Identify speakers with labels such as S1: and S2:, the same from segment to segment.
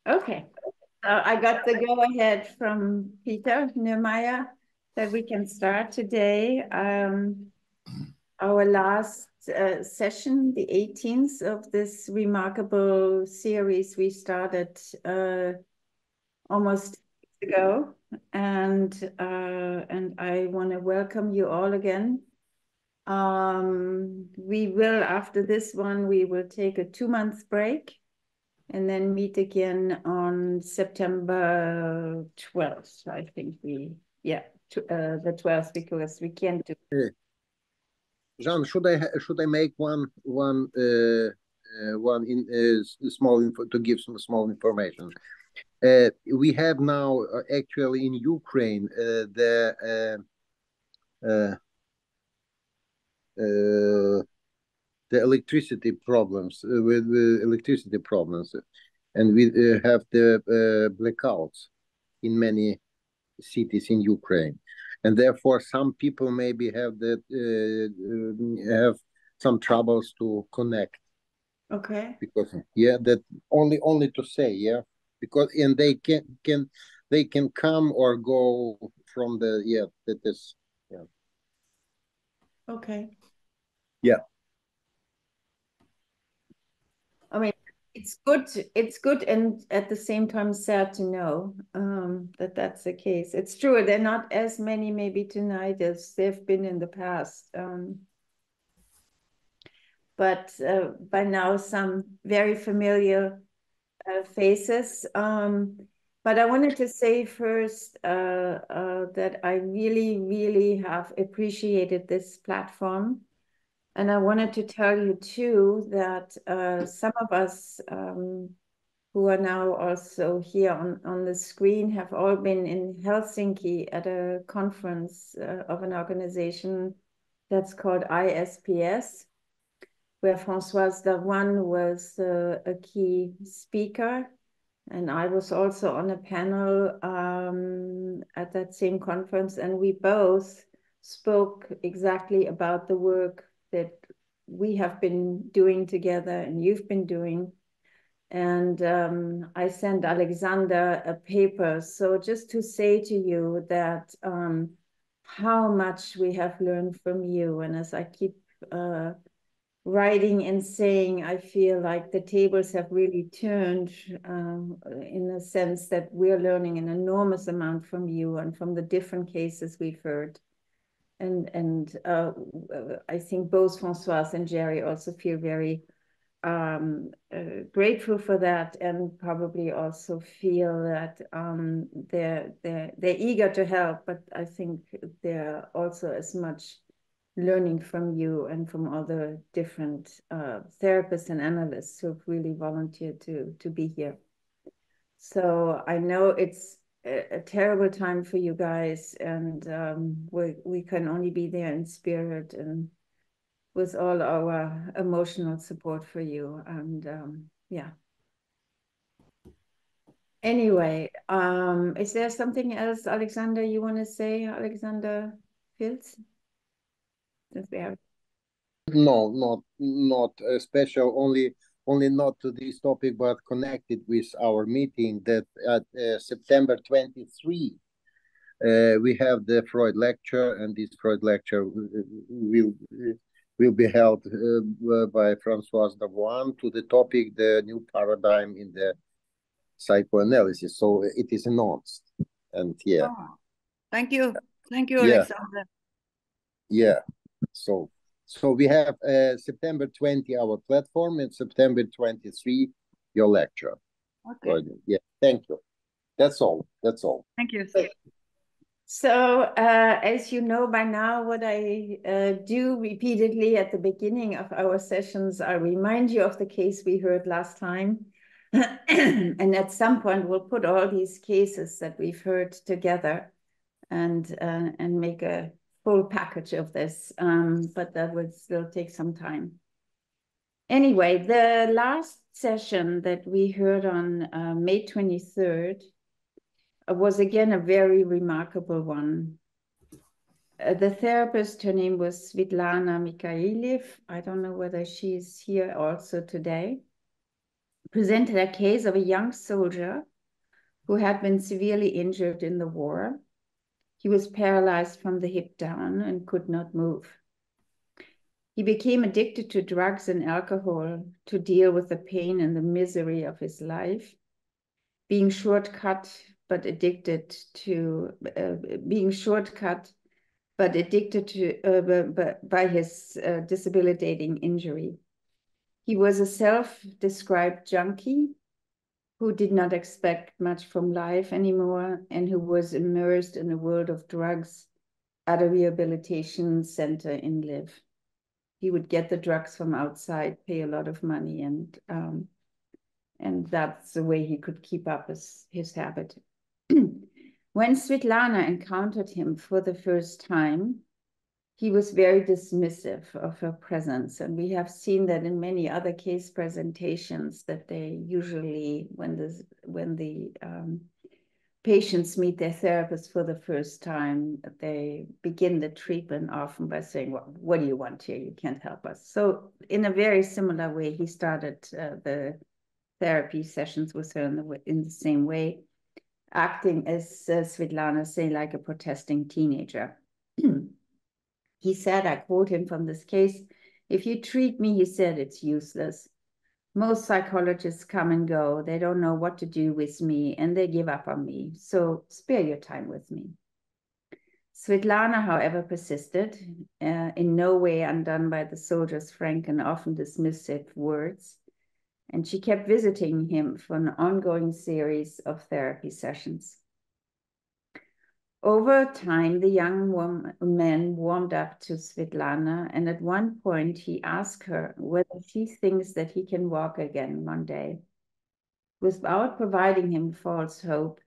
S1: Okay. I got the go-ahead from Peter Neumeyer that we can start today. Our last session, the 18th of this remarkable series we started almost ago, and I want to welcome you all again. We will, after this one, we will take a 2-month break and then meet again on September 12th. I think the 12th, because we can't do.
S2: Jeanne, should I make one small info to give some small information? We have now actually in Ukraine the electricity problems with electricity problems, and we have the blackouts in many cities in Ukraine, and therefore some people maybe have have some troubles to connect.
S1: Okay.
S2: Because that only to say because and they can come or go from the that is
S1: Okay.
S2: Yeah.
S1: I mean, it's good and at the same time sad to know that that's the case. It's true, there are not as many maybe tonight as they've been in the past. But by now some very familiar faces. But I wanted to say first that I really, really have appreciated this platform. And I wanted to tell you too that some of us who are now also here on the screen have all been in Helsinki at a conference of an organization that's called ISPS, where Françoise Davoine was a key speaker. And I was also on a panel at that same conference, and we both spoke exactly about the work that we have been doing together and you've been doing. And I sent Oleksandr a paper. So just to say to you that how much we have learned from you. And as I keep writing and saying, I feel like the tables have really turned in the sense that we're learning an enormous amount from you and from the different cases we've heard. And I think both Françoise and Jerry also feel very grateful for that, and probably also feel that they're eager to help, but I think they're also as much learning from you and from all the different therapists and analysts who've really volunteered to be here. So I know it's a terrible time for you guys, and we can only be there in spirit and with all our emotional support for you. And yeah. Anyway, is there something else, Oleksandr, you want to say, Oleksandr Filts?
S2: No, not special. Only not to this topic, but connected with our meeting that at September 23, we have the Freud lecture, and this Freud lecture will be held by Françoise Davoine to the topic the new paradigm in the psychoanalysis. So it is announced, and
S1: Oh, thank you,
S2: yeah.
S1: Oleksandr.
S2: Yeah, so we have September 20 our platform, and September 23 your lecture.
S1: Okay.
S2: Yeah, thank you. That's all.
S1: Thank you. So as you know by now, what I do repeatedly at the beginning of our sessions, I remind you of the case we heard last time. And at some point, we'll put all these cases that we've heard together and make a full package of this. But that will still take some time. Anyway, the last session that we heard on May 23rd was again a very remarkable one. The therapist, her name was Svitlana Mikhailiev. I don't know whether she's here also today. presented a case of a young soldier who had been severely injured in the war. He was paralyzed from the hip down and could not move. He became addicted to drugs and alcohol to deal with the pain and the misery of his life, being shortcut but addicted to by his debilitating injury. He was a self-described junkie who did not expect much from life anymore and who was immersed in a world of drugs at a rehabilitation center in Lviv. He would get the drugs from outside, pay a lot of money, and that's the way he could keep up his habit. When Svetlana encountered him for the first time, he was very dismissive of her presence. And we have seen that in many other case presentations, that they usually, when the patients meet their therapist for the first time, they begin the treatment often by saying, well, what do you want here? You can't help us. So in a very similar way, he started the therapy sessions with her in the same way, acting as Svetlana say, like a protesting teenager. He said, I quote him from this case, if you treat me, he said, it's useless. Most psychologists come and go. They don't know what to do with me and they give up on me. So spare your time with me. Svetlana, however, persisted, in no way undone by the soldier's frank and often dismissive words. And she kept visiting him for an ongoing series of therapy sessions. Over time, the young man warmed up to Svetlana, and at one point he asked her whether she thinks that he can walk again one day. Without providing him false hope,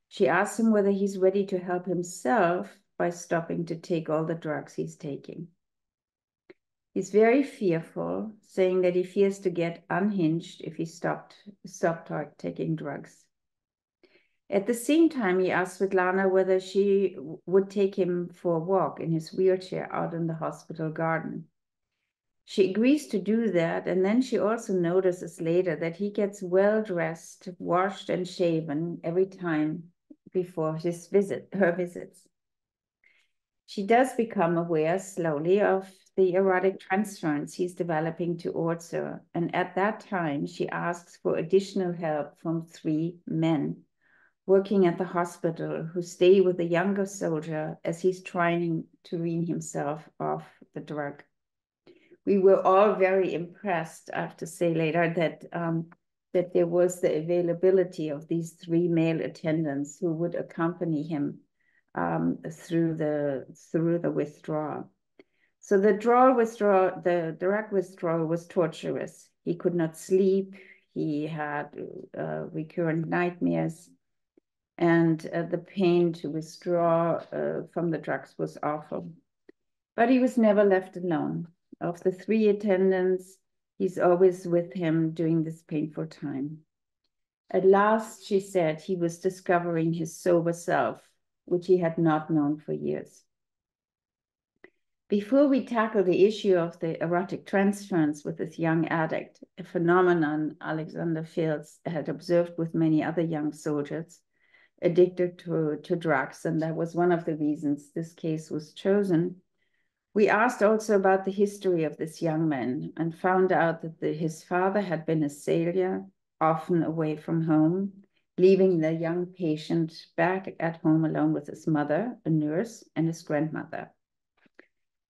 S1: she asked him whether he's ready to help himself by stopping to take all the drugs he's taking. He's very fearful, saying that he fears to get unhinged if he stopped taking drugs. At the same time, he asked Svetlana whether she would take him for a walk in his wheelchair out in the hospital garden. She agrees to do that, and then she also notices later that he gets well-dressed, washed and shaven every time before her visits. She does become aware slowly of the erotic transference he's developing towards her, and at that time, she asks for additional help from 3 men working at the hospital who stay with the younger soldier as he's trying to wean himself off the drug. We were all very impressed, I have to say later, that there was the availability of these 3 male attendants who would accompany him through the withdrawal. So the drug withdrawal was torturous. He could not sleep. He had recurrent nightmares. And the pain to withdraw from the drugs was awful. But he was never left alone. Of the 3 attendants, he's always with him during this painful time. At last, she said, he was discovering his sober self, which he had not known for years. Before we tackle the issue of the erotic transference with this young addict, a phenomenon Oleksandr Filts had observed with many other young soldiers addicted to drugs, and that was one of the reasons this case was chosen. We asked also about the history of this young man and found out that his father had been a sailor, often away from home, leaving the young patient back at home alone with his mother, a nurse, and his grandmother.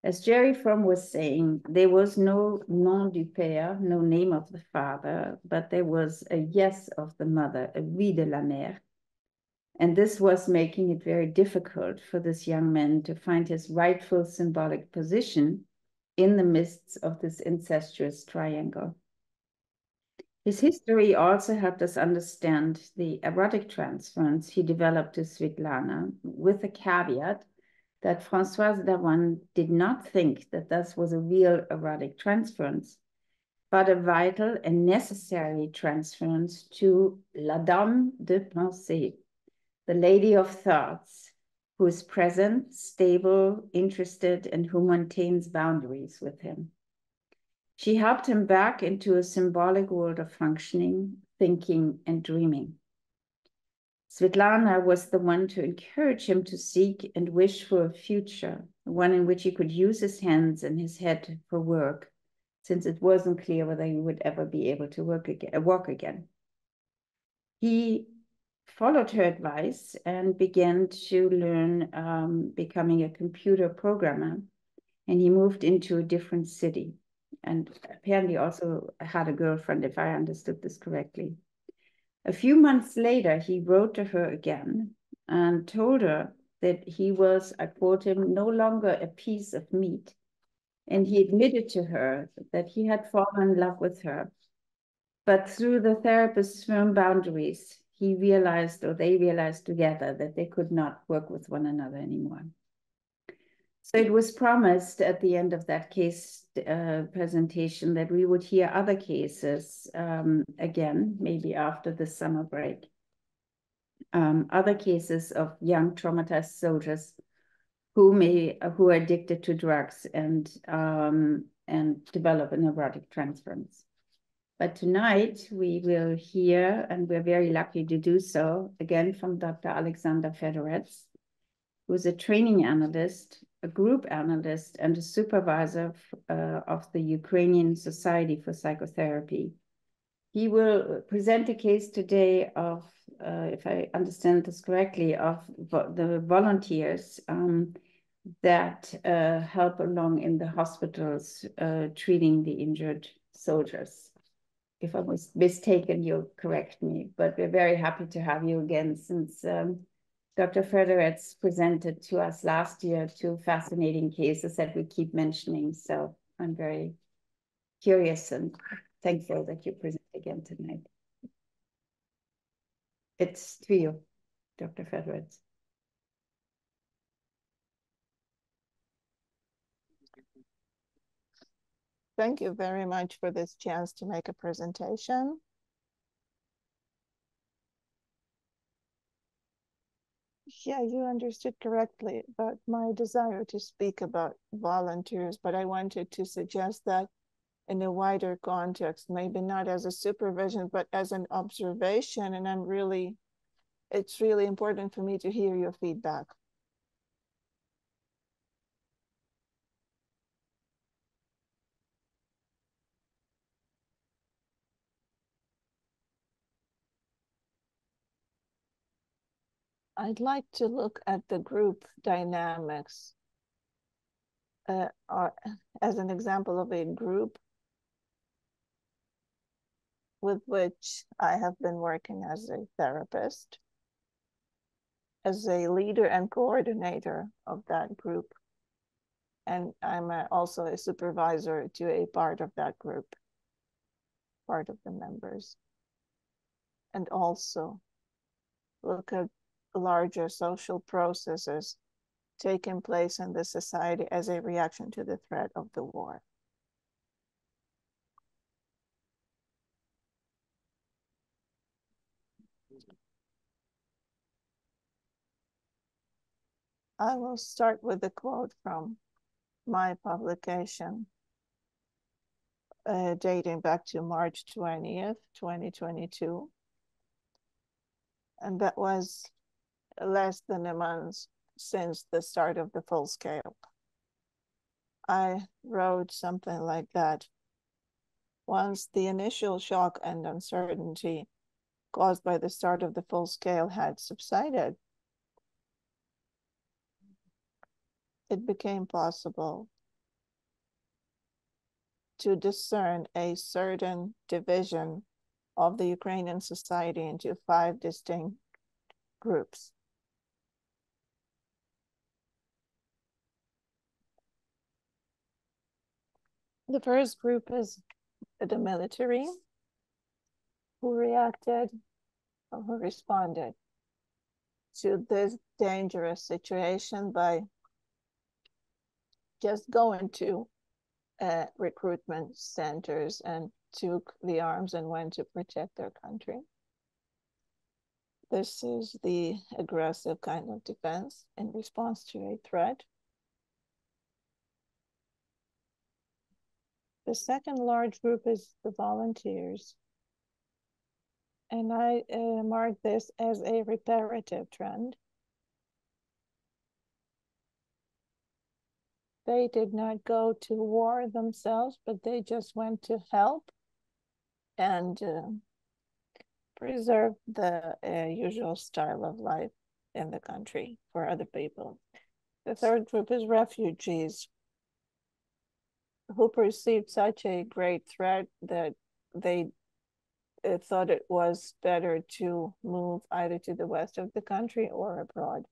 S1: As Jerry Fromm was saying, there was no nom du père, no name of the father, but there was a yes of the mother, a oui de la mère. And this was making it very difficult for this young man to find his rightful symbolic position in the midst of this incestuous triangle. His history also helped us understand the erotic transference he developed to Svetlana, with the caveat that Françoise Davoine did not think that this was a real erotic transference, but a vital and necessary transference to la dame de pensée, the lady of thoughts, who is present, stable, interested, and who maintains boundaries with him. She helped him back into a symbolic world of functioning, thinking, and dreaming. Svetlana was the one to encourage him to seek and wish for a future, one in which he could use his hands and his head for work, since it wasn't clear whether he would ever be able to walk again. He followed her advice and began to learn becoming a computer programmer, and he moved into a different city, and apparently also had a girlfriend, if I understood this correctly. A few months later, he wrote to her again and told her that he was, I quote him, no longer a piece of meat. And he admitted to her that he had fallen in love with her. But through the therapist's firm boundaries, he realized, or they realized together, that they could not work with one another anymore. So it was promised at the end of that case presentation that we would hear other cases again, maybe after the summer break. Other cases of young traumatized soldiers who are addicted to drugs and develop a neurotic transference. But tonight we will hear, and we're very lucky to do so, again from Dr. Oleksandr Fedorets, who is a training analyst, a group analyst, and a supervisor of the Ukrainian Society for Psychotherapy. He will present a case today of, if I understand this correctly, of the volunteers that help along in the hospitals treating the injured soldiers. If I was mistaken, you'll correct me, but we're very happy to have you again, since Dr. Fedorets presented to us last year 2 fascinating cases that we keep mentioning. So I'm very curious and thankful that you present again tonight. It's to you, Dr. Fedorets.
S3: Thank you very much for this chance to make a presentation. Yeah, you understood correctly about my desire to speak about volunteers, but I wanted to suggest that in a wider context, maybe not as a supervision, but as an observation. And it's really important for me to hear your feedback. I'd like to look at the group dynamics as an example of a group with which I have been working as a therapist, as a leader and coordinator of that group. And I'm also a supervisor to a part of that group, part of the members. And also look at larger social processes taking place in the society as a reaction to the threat of the war. I will start with a quote from my publication dating back to March 20th, 2022. And that was less than a month since the start of the full scale. I wrote something like that. Once the initial shock and uncertainty caused by the start of the full scale had subsided, it became possible to discern a certain division of the Ukrainian society into 5 distinct groups. The first group is the military, who reacted or who responded to this dangerous situation by just going to recruitment centers and took the arms and went to protect their country. This is the aggressive kind of defense in response to a threat. The second large group is the volunteers, And I mark this as a reparative trend. They did not go to war themselves, but they just went to help and preserve the usual style of life in the country for other people. The third group is refugees who perceived such a great threat that they thought it was better to move either to the west of the country or abroad.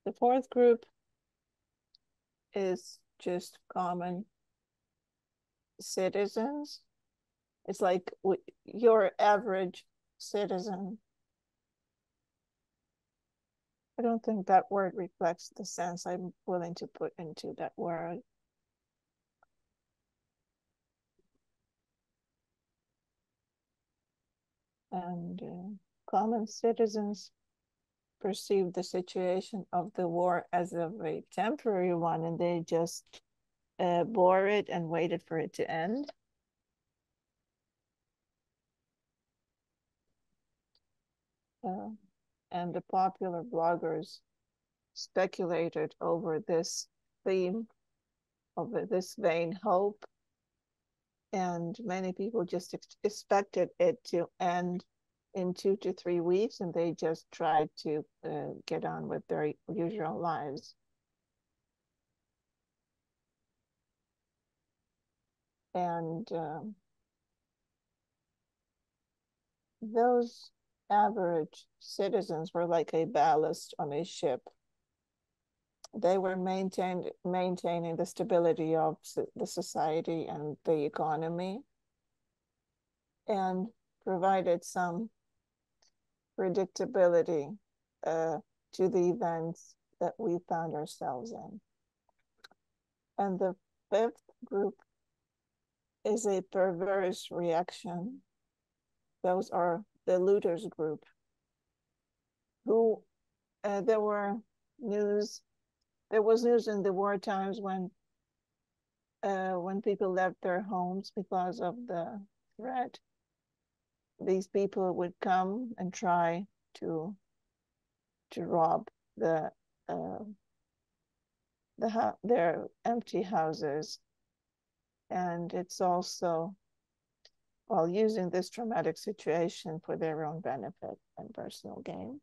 S3: The fourth group is just common citizens. It's like your average citizen. I don't think that word reflects the sense I'm willing to put into that word. And common citizens perceived the situation of the war as of a temporary one, and they just bore it and waited for it to end. And the popular bloggers speculated over this theme of this vain hope, and many people just expected it to end in 2 to 3 weeks, and they just tried to get on with their usual lives. And those average citizens were like a ballast on a ship. They were maintaining the stability of the society and the economy, and provided some predictability to the events that we found ourselves in. And the fifth group is a perverse reaction. Those are the looters group, who there was news in the war times when people left their homes because of the threat. These people would come and try to rob their empty houses, and it's also while using this traumatic situation for their own benefit and personal gain.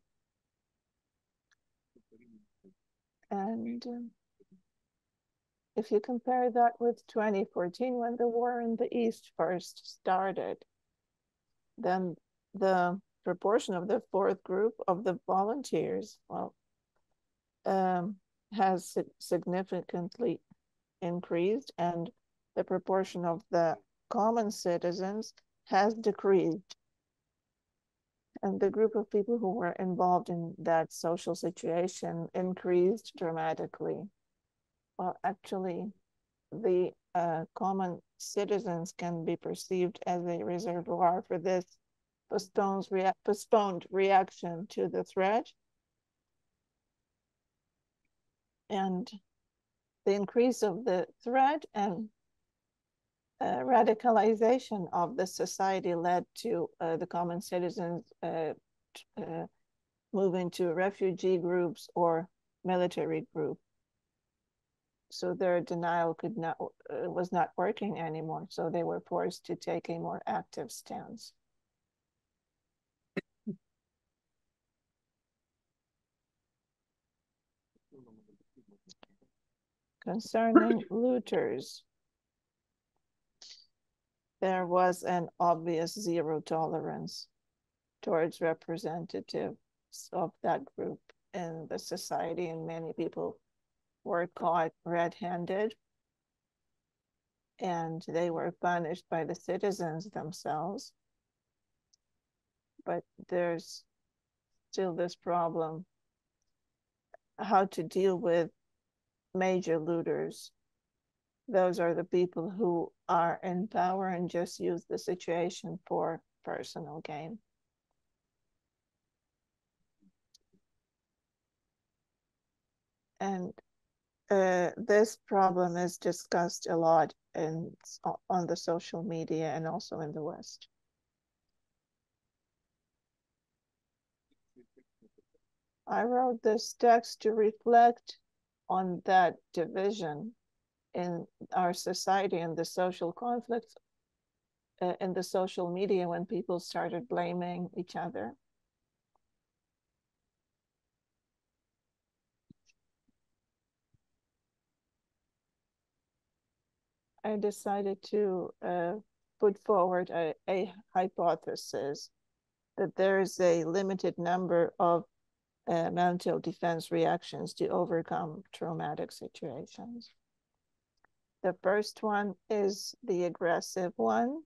S3: And if you compare that with 2014, when the war in the East first started, then the proportion of the fourth group of the volunteers, has significantly increased, and the proportion of the common citizens has decreased. And the group of people who were involved in that social situation increased dramatically. Well, actually, the common citizens can be perceived as a reservoir for this postponed reaction to the threat. And the increase of the threat and radicalization of the society led to the common citizens moving to refugee groups or military groups. So their denial was not working anymore. So they were forced to take a more active stance. Concerning looters, there was an obvious zero tolerance towards representatives of that group in the society, and many people were caught red-handed, and they were punished by the citizens themselves. But there's still this problem, how to deal with major looters. Those are the people who are in power and just use the situation for personal gain. And this problem is discussed a lot on the social media and also in the West. I wrote this text to reflect on that division in our society and the social conflicts in the social media when people started blaming each other. I decided to put forward a hypothesis that there is a limited number of mental defense reactions to overcome traumatic situations. The first one is the aggressive one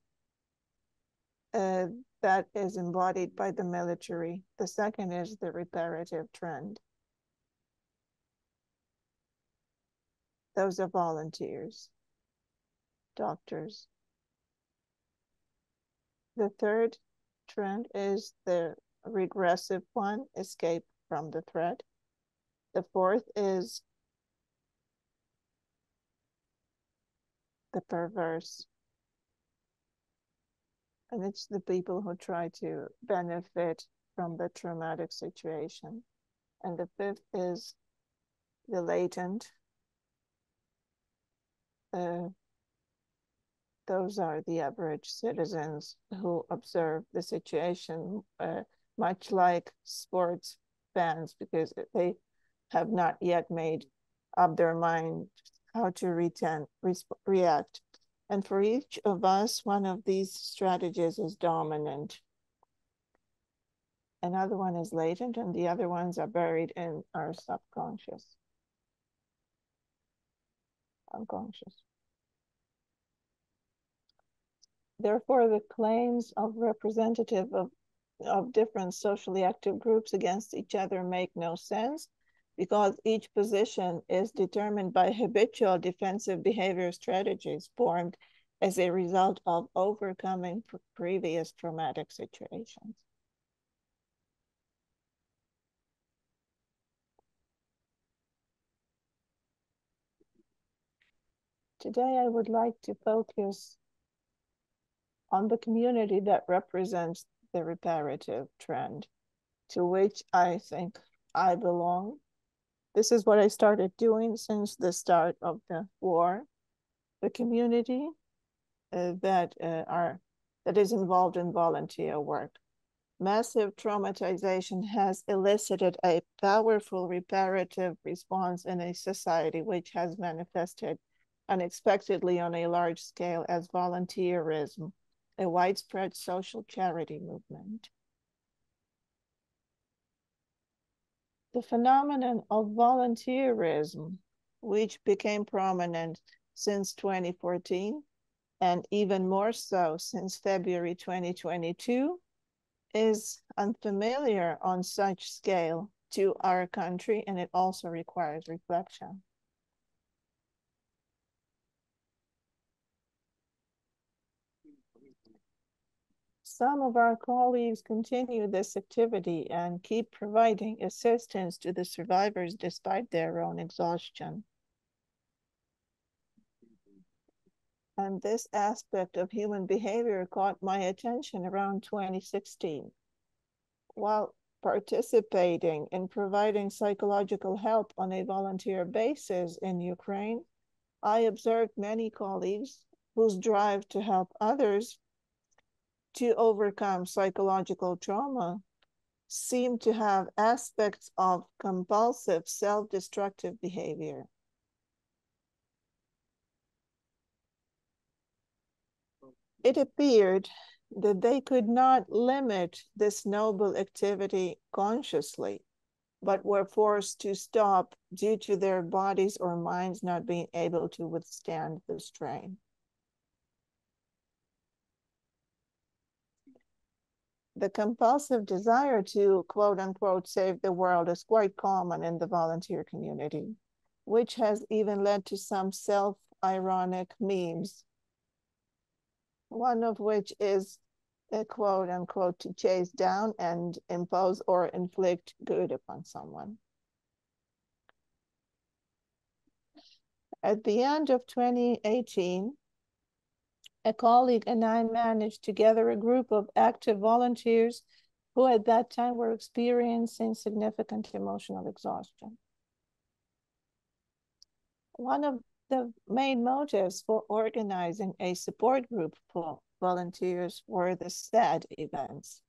S3: that is embodied by the military. The second is the reparative trend. Those are volunteers, doctors. The third trend is the regressive one, escape from the threat. The fourth is the perverse. And it's the people who try to benefit from the traumatic situation. And the fifth is the latent. Those are the average citizens who observe the situation, much like sports fans, because they have not yet made up their mind how to react. And for each of us, one of these strategies is dominant. Another one is latent, and the other ones are buried in our subconscious. Unconscious. Therefore, the claims of representative of different socially active groups against each other make no sense, because each position is determined by habitual defensive behavior strategies formed as a result of overcoming previous traumatic situations. Today, I would like to focus on the community that represents the reparative trend, to which I think I belong. This is what I started doing since the start of the war. The community that is involved in volunteer work. Massive traumatization has elicited a powerful reparative response in a society which has manifested unexpectedly on a large scale as volunteerism, a widespread social charity movement. The phenomenon of volunteerism, which became prominent since 2014, and even more so since February 2022, is unfamiliar on such scale to our country, and it also requires reflection. Some of our colleagues continue this activity and keep providing assistance to the survivors despite their own exhaustion. And this aspect of human behavior caught my attention around 2016. While participating in providing psychological help on a volunteer basis in Ukraine, I observed many colleagues whose drive to help others to overcome psychological trauma seem to have aspects of compulsive self-destructive behavior. It appeared that they could not limit this noble activity consciously, but were forced to stop due to their bodies or minds not being able to withstand the strain. The compulsive desire to, quote unquote, save the world is quite common in the volunteer community, which has even led to some self-ironic memes, one of which is a quote unquote to chase down and impose or inflict good upon someone. At the end of 2018, a colleague and I managed to gather a group of active volunteers who at that time were experiencing significant emotional exhaustion. One of the main motives for organizing a support group for volunteers were the sad events.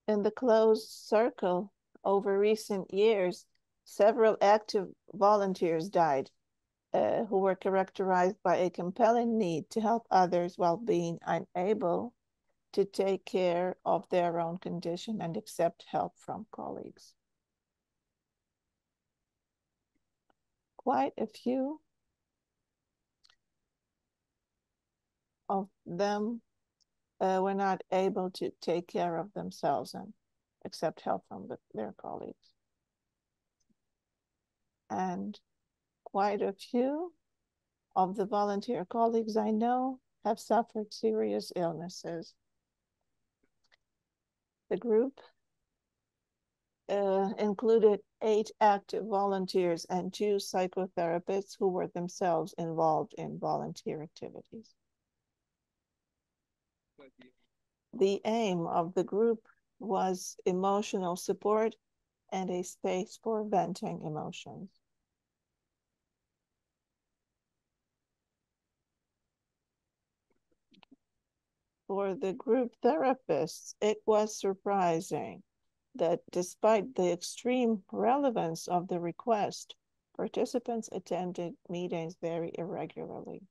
S3: In the closed circle over recent years, several active volunteers died who were characterized by a compelling need to help others while being unable to take care of their own condition and accept help from colleagues. Quite a few of them were not able to take care of themselves and accept help from their colleagues. And quite a few of the volunteer colleagues I know have suffered serious illnesses. The group included 8 active volunteers and 2 psychotherapists who were themselves involved in volunteer activities. The aim of the group was emotional support and a space for venting emotions. For the group therapists, it was surprising that despite the extreme relevance of the request, participants attended meetings very irregularly.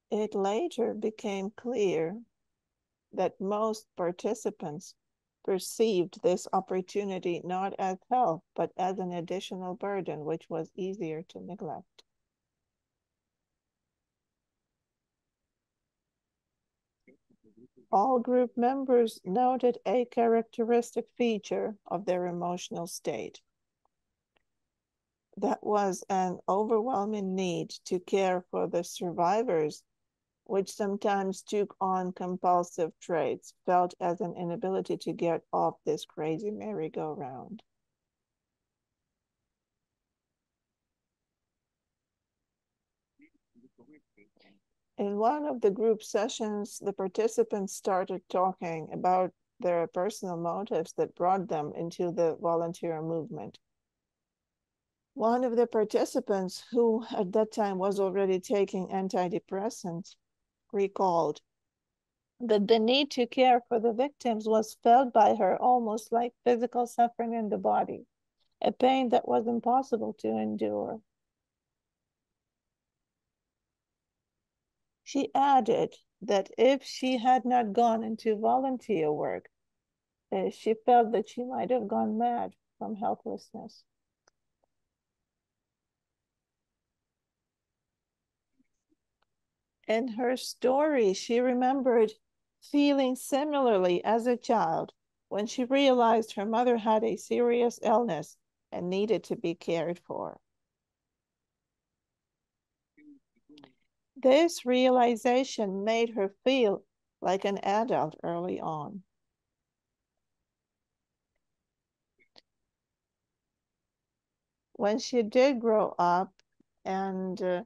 S3: It later became clear that most participants perceived this opportunity not as help, but as an additional burden, which was easier to neglect. All group members noted a characteristic feature of their emotional state. That was an overwhelming need to care for the survivors, which sometimes took on compulsive traits, felt as an inability to get off this crazy merry-go-round. In one of the group sessions, the participants started talking about their personal motives that brought them into the volunteer movement. One of the participants, who at that time was already taking antidepressants, recalled that the need to care for the victims was felt by her almost like physical suffering in the body, a pain that was impossible to endure. She added that if she had not gone into volunteer work, she felt that she might have gone mad from helplessness. In her story, she remembered feeling similarly as a child when she realized her mother had a serious illness and needed to be cared for. This realization made her feel like an adult early on. When she did grow up and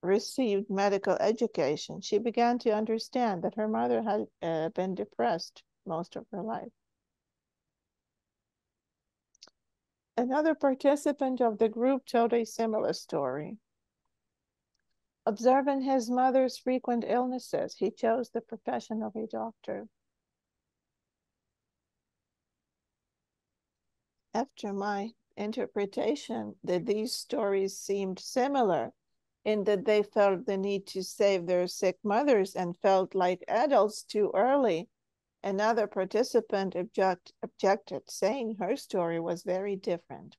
S3: received medical education, she began to understand that her mother had been depressed most of her life. Another participant of the group told a similar story. Observing his mother's frequent illnesses, he chose the profession of a doctor. After my interpretation, that these stories seemed similar in that they felt the need to save their sick mothers and felt like adults too early, another participant objected, saying her story was very different.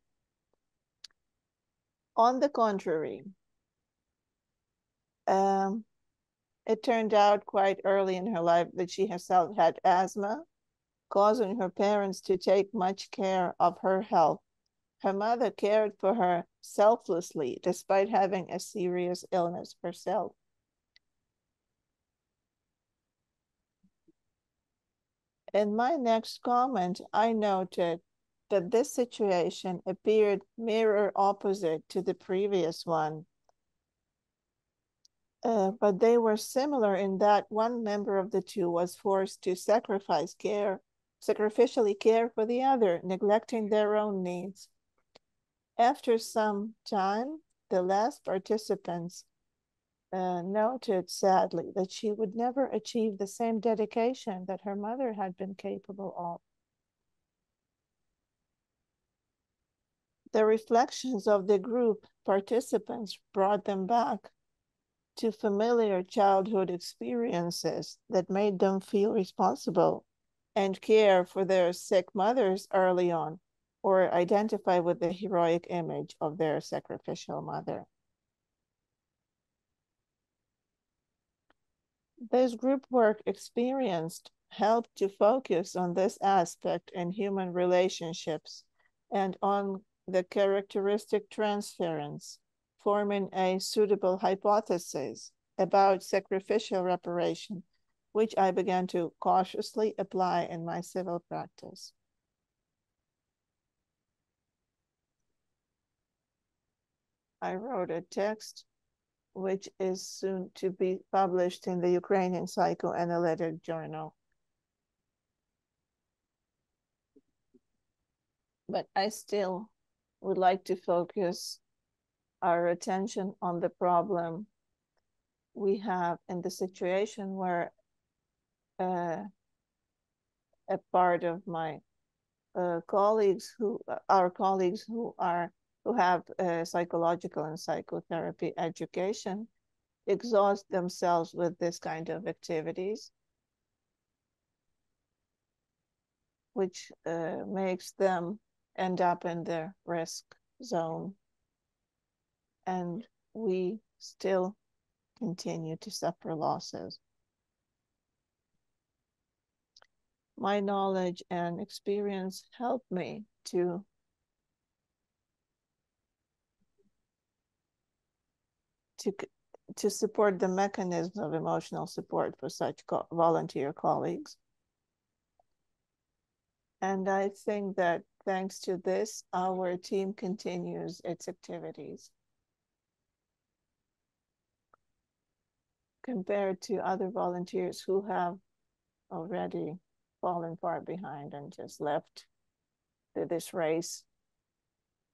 S3: On the contrary, it turned out quite early in her life that she herself had asthma, causing her parents to take much care of her health. Her mother cared for her selflessly, despite having a serious illness herself. In my next comment, I noted that this situation appeared mirror opposite to the previous one. But they were similar in that one member of the two was forced to sacrificially care for the other, neglecting their own needs. After some time, the last participants noted sadly that she would never achieve the same dedication that her mother had been capable of. The reflections of the group participants brought them back to familiar childhood experiences that made them feel responsible and care for their sick mothers early on, or identify with the heroic image of their sacrificial mother. This group work experience helped to focus on this aspect in human relationships and on the characteristic transference, forming a suitable hypothesis about sacrificial reparation, which I began to cautiously apply in my civil practice. I wrote a text which is soon to be published in the Ukrainian Psychoanalytic Journal. But I still would like to focus our attention on the problem we have in the situation where a part of my colleagues who have psychological and psychotherapy education exhaust themselves with this kind of activities, which makes them end up in the risk zone. And we still continue to suffer losses. My knowledge and experience helped me to support the mechanisms of emotional support for such volunteer colleagues. And I think that thanks to this, our team continues its activities. Compared to other volunteers who have already fallen far behind and just left this race.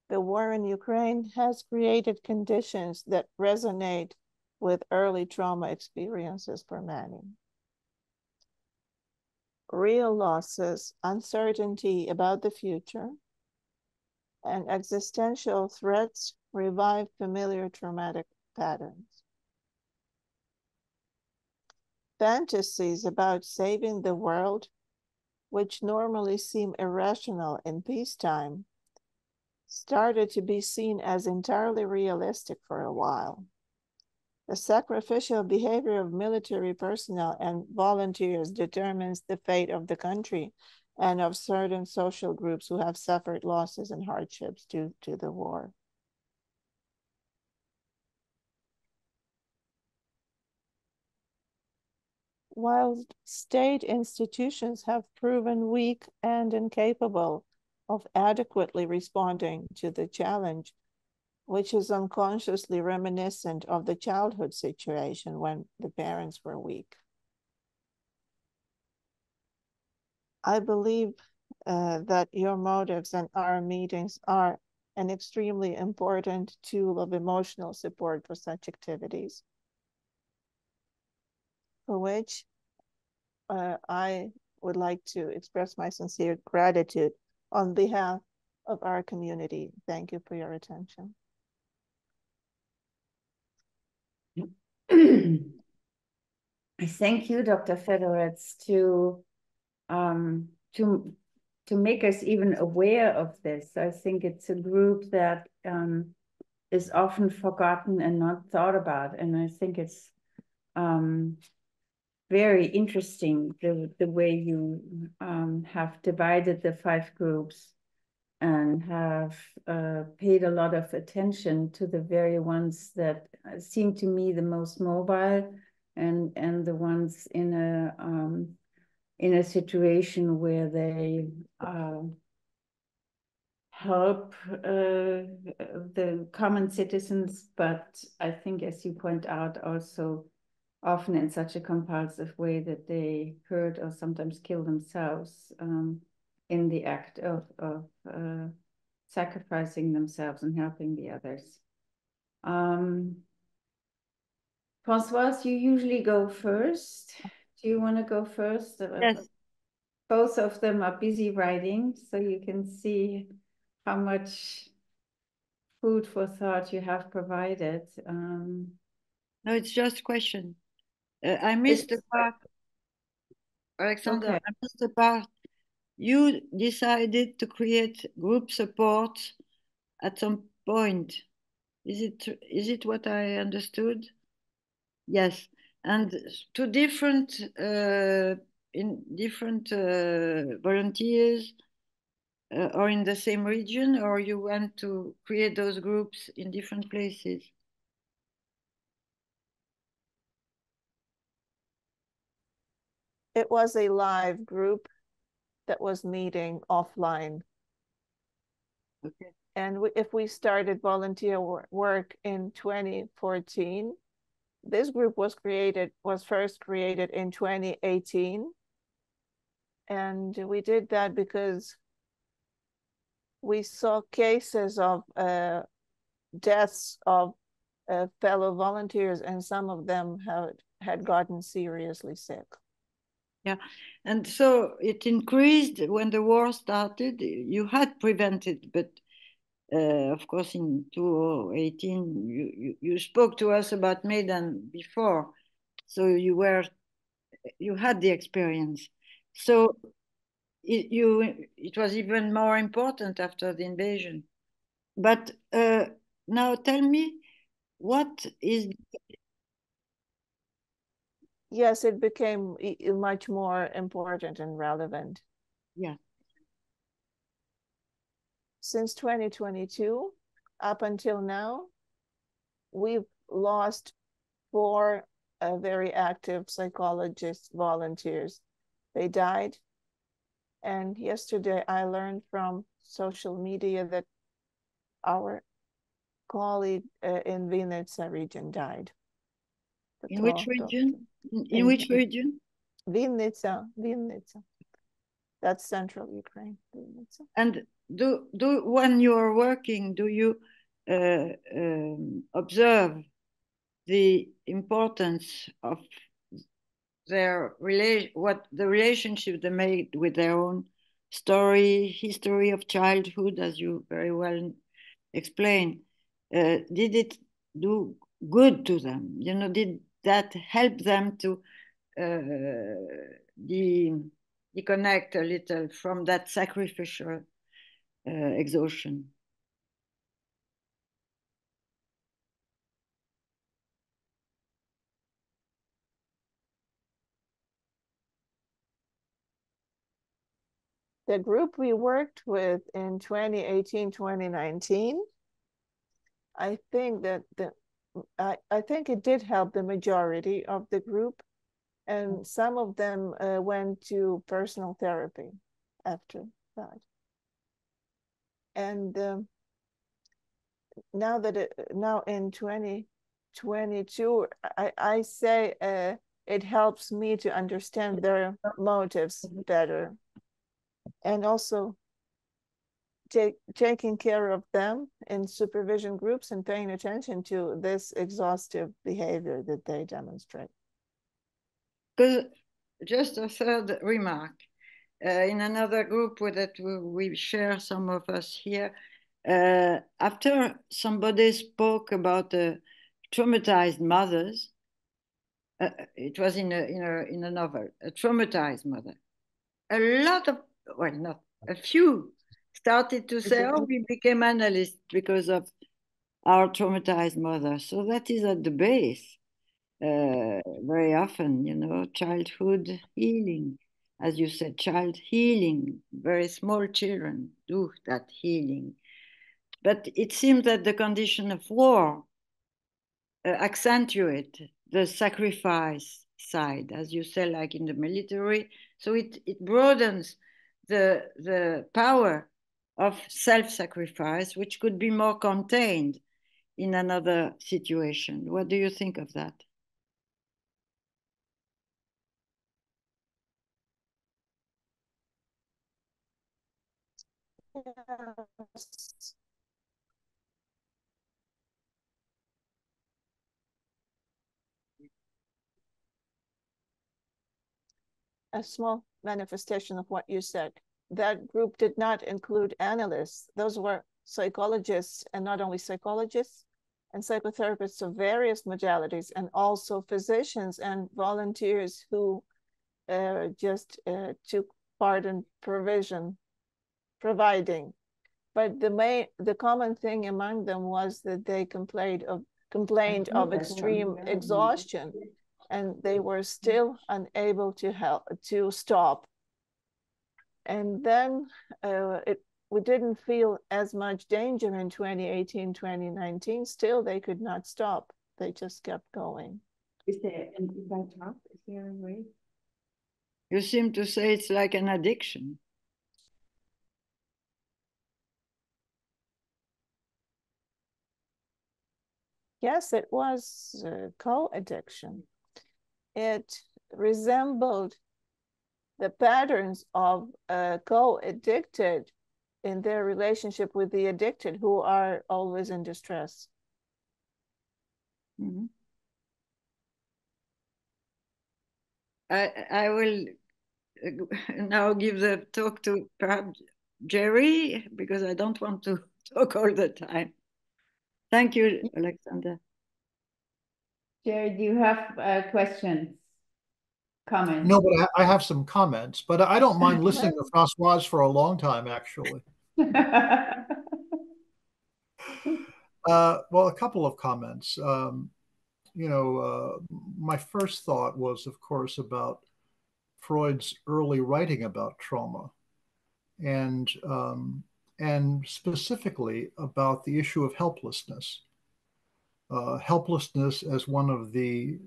S3: The war in Ukraine has created conditions that resonate with early trauma experiences for many. Real losses, uncertainty about the future, and existential threats revive familiar traumatic patterns. Fantasies about saving the world, which normally seem irrational in peacetime, started to be seen as entirely realistic for a while. The sacrificial behavior of military personnel and volunteers determines the fate of the country and of certain social groups who have suffered losses and hardships due to the war. While state institutions have proven weak and incapable of adequately responding to the challenge, which is unconsciously reminiscent of the childhood situation when the parents were weak. I believe that your motives and our meetings are an extremely important tool of emotional support for such activities, for which I would like to express my sincere gratitude on behalf of our community. Thank you for your attention.
S1: Thank you, Dr. Fedorets, to make us even aware of this. I think it's a group that is often forgotten and not thought about, and I think it's very interesting the way you have divided the 5 groups and have paid a lot of attention to the very ones that seem to me the most mobile and the ones in in a situation where they help the common citizens, but I think, as you point out, also often in such a compulsive way that they hurt or sometimes kill themselves in the act of sacrificing themselves and helping the others. Françoise, you usually go first. Do you want to go first?
S4: Yes.
S1: Both of them are busy writing, so you can see how much food for thought you have provided.
S4: No, it's just a question. I missed the part, Oleksandr,
S1: Okay.
S4: I missed the part. You decided to create group support at some point. Is it what I understood? Yes. And to different volunteers or in the same region, or you want to create those groups in different places?
S3: It was a live group that was meeting offline.
S4: Okay.
S3: And if we started volunteer work in 2014, this group was first created in 2018. And we did that because we saw cases of deaths of fellow volunteers, and some of them had gotten seriously sick.
S4: Yeah, and so it increased when the war started. You had prevented, but of course in 2018 you spoke to us about Maidan before, so you had the experience. So it was even more important after the invasion. But now tell me, what is...
S3: Yes, it became much more important and relevant.
S4: Yeah.
S3: Since 2022, up until now, we've lost 4 very active psychologist volunteers. They died. And yesterday I learned from social media that our colleague in Vienna region died.
S4: In which region? In which region?
S3: Vienna. That's central Ukraine. Vinnytsia.
S4: And when you are working, do you observe the importance of what the relationship they made with their own history of childhood, as you very well explained? Did it do good to them? You know, did that help them to disconnect a little from that sacrificial exhaustion?
S3: The group we worked with in 2018, 2019, I think that I think it did help the majority of the group, and some of them went to personal therapy after that. And now in 2022, I say it helps me to understand their motives better, and also taking care of them in supervision groups and paying attention to this exhaustive behavior that they demonstrate.
S4: Because just a third remark, in another group that we share, some of us here, after somebody spoke about traumatized mothers, it was in a novel, a traumatized mother. A lot of, well, not a few, started to say, oh, we became analysts because of our traumatized mother. So that is at the base. Very often, you know, childhood healing, as you said, child healing, very small children do that healing. But it seems that the condition of war accentuate the sacrifice side, as you say, like in the military, So it broadens the power of self-sacrifice, which could be more contained in another situation. What do you think of that?
S3: Yes. A small manifestation of what you said. That group did not include analysts. Those were psychologists, and not only psychologists, and psychotherapists of various modalities, and also physicians and volunteers who just took part in providing. But the common thing among them was that they complained of extreme exhaustion, and they were still unable to stop. And then we didn't feel as much danger in 2018, 2019. Still, they could not stop. They just kept going.
S1: Is there a way?
S4: You seem to say it's like an addiction.
S3: Yes, it was co-addiction. It resembled the patterns of co-addicted in their relationship with the addicted, who are always in distress.
S4: Mm-hmm. I will now give the talk to perhaps Jerry, because I don't want to talk all the time. Thank you, Oleksandr.
S1: Jerry, do you have questions, comments?
S5: No, but I have some comments, but I don't mind listening to Françoise for a long time, actually. Well, a couple of comments. My first thought was, of course, about Freud's early writing about trauma, and specifically about the issue of helplessness. Helplessness as one of the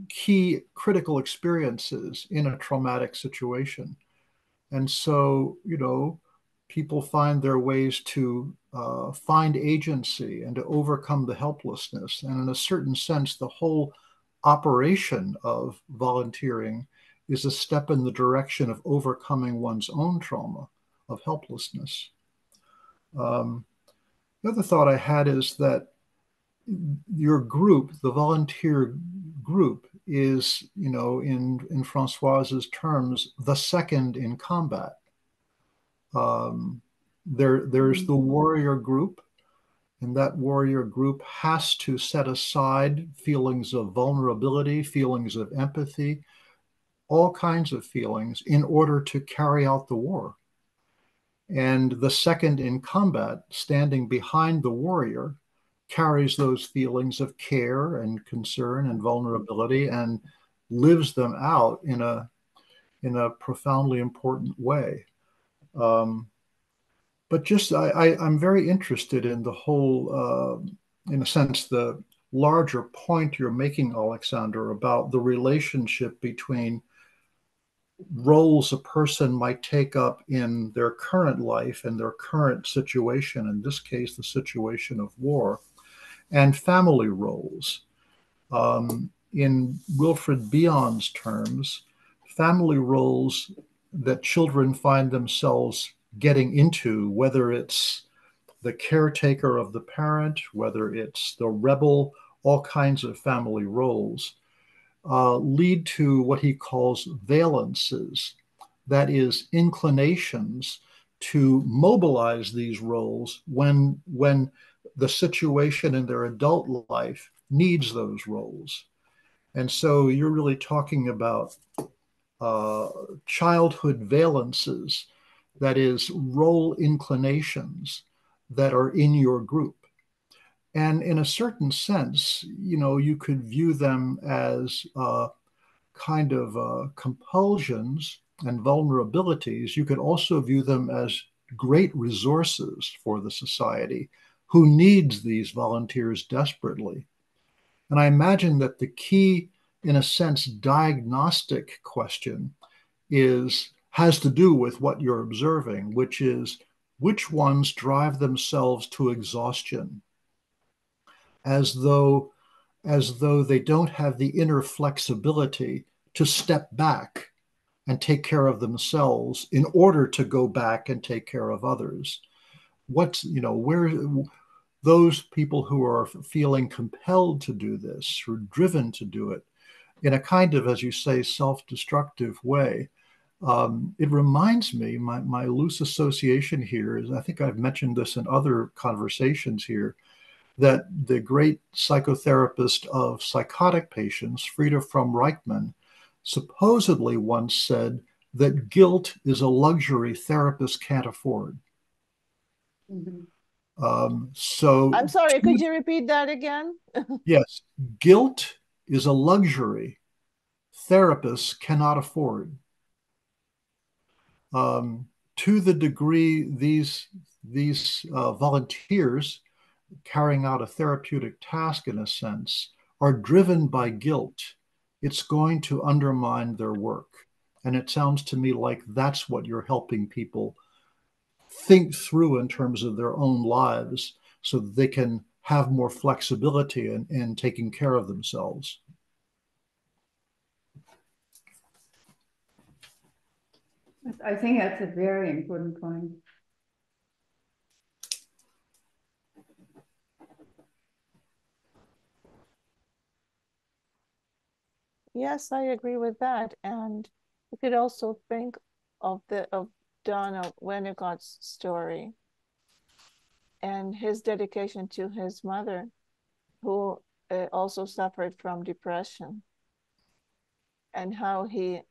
S5: key critical experiences in a traumatic situation. And so, people find their ways to find agency and to overcome the helplessness. And in a certain sense, the whole operation of volunteering is a step in the direction of overcoming one's own trauma of helplessness. The other thought I had is that your group, the volunteer group, is, in Françoise's terms, the second in combat. There's the warrior group, and that warrior group has to set aside feelings of vulnerability, feelings of empathy, all kinds of feelings in order to carry out the war. And the second in combat, standing behind the warrior, carries those feelings of care and concern and vulnerability and lives them out in a profoundly important way. But just I'm very interested in the whole, in a sense, the larger point you're making, Oleksandr, about the relationship between roles a person might take up in their current life and their current situation, in this case, the situation of war, and family roles. In Wilfred Bion's terms, family roles that children find themselves getting into, whether it's the caretaker of the parent, whether it's the rebel, all kinds of family roles, lead to what he calls valences, that is, inclinations to mobilize these roles when the situation in their adult life needs those roles. And so you're really talking about childhood valences, that is, role inclinations that are in your group. And in a certain sense, you could view them as kind of compulsions and vulnerabilities. You could also view them as great resources for the society, who needs these volunteers desperately. And I imagine that the key, in a sense, diagnostic question has to do with what you're observing, which is which ones drive themselves to exhaustion, as though they don't have the inner flexibility to step back and take care of themselves in order to go back and take care of others. What's, where those people who are feeling compelled to do this, who are driven to do it in a kind of, as you say, self-destructive way. It reminds me, my loose association here is, I think I've mentioned this in other conversations here, that the great psychotherapist of psychotic patients, Fromm Reichmann, supposedly once said that guilt is a luxury therapists can't afford.
S1: Mhm.
S5: So
S3: I'm sorry, could you repeat that again?
S5: yes, guilt is a luxury therapists cannot afford. To the degree these volunteers carrying out a therapeutic task, in a sense, are driven by guilt, it's going to undermine their work. And it sounds to me like that's what you're helping people think through in terms of their own lives so that they can have more flexibility in taking care of themselves.
S1: I think that's a very important point.
S3: Yes, I agree with that. And you could also think of Donna Winnicott's story and his dedication to his mother, who also suffered from depression, and how he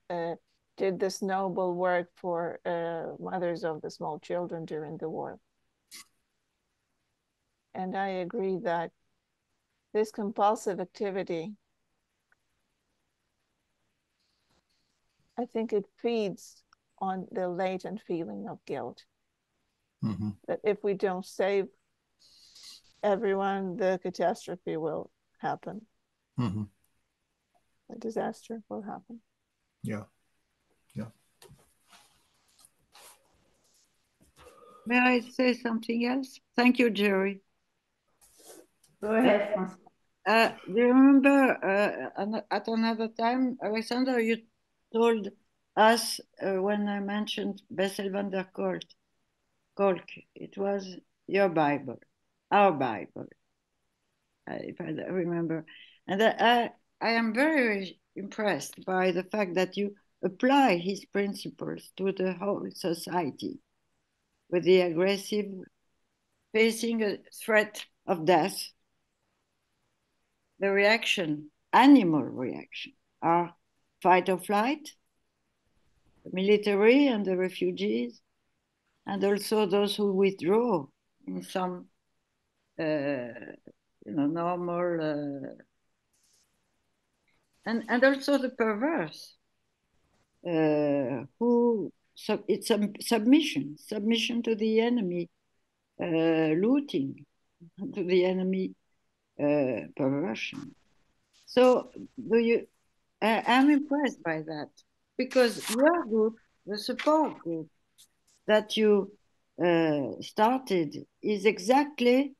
S3: did this noble work for mothers of the small children during the war. And I agree that this compulsive activity, I think it feeds on the latent feeling of guilt.
S5: Mm-hmm.
S3: That if we don't save everyone, the catastrophe will happen.
S5: Mm-hmm.
S3: A disaster will happen.
S5: Yeah. Yeah.
S4: May I say something else? Thank you, Jerry.
S1: Go ahead, Françoise.
S4: Do you remember at another time, Oleksandr, you told us when I mentioned Bessel van der Kolk, it was your Bible, our Bible, if I remember. And I am very impressed by the fact that you apply his principles to the whole society with the aggressive facing a threat of death. The reaction, animal reaction, are fight or flight, the military and the refugees, and also those who withdraw in some, normal, and also the perverse, it's a submission to the enemy, looting, to the enemy, perversion. So I'm impressed by that, because your group, the support group that you started, is exactly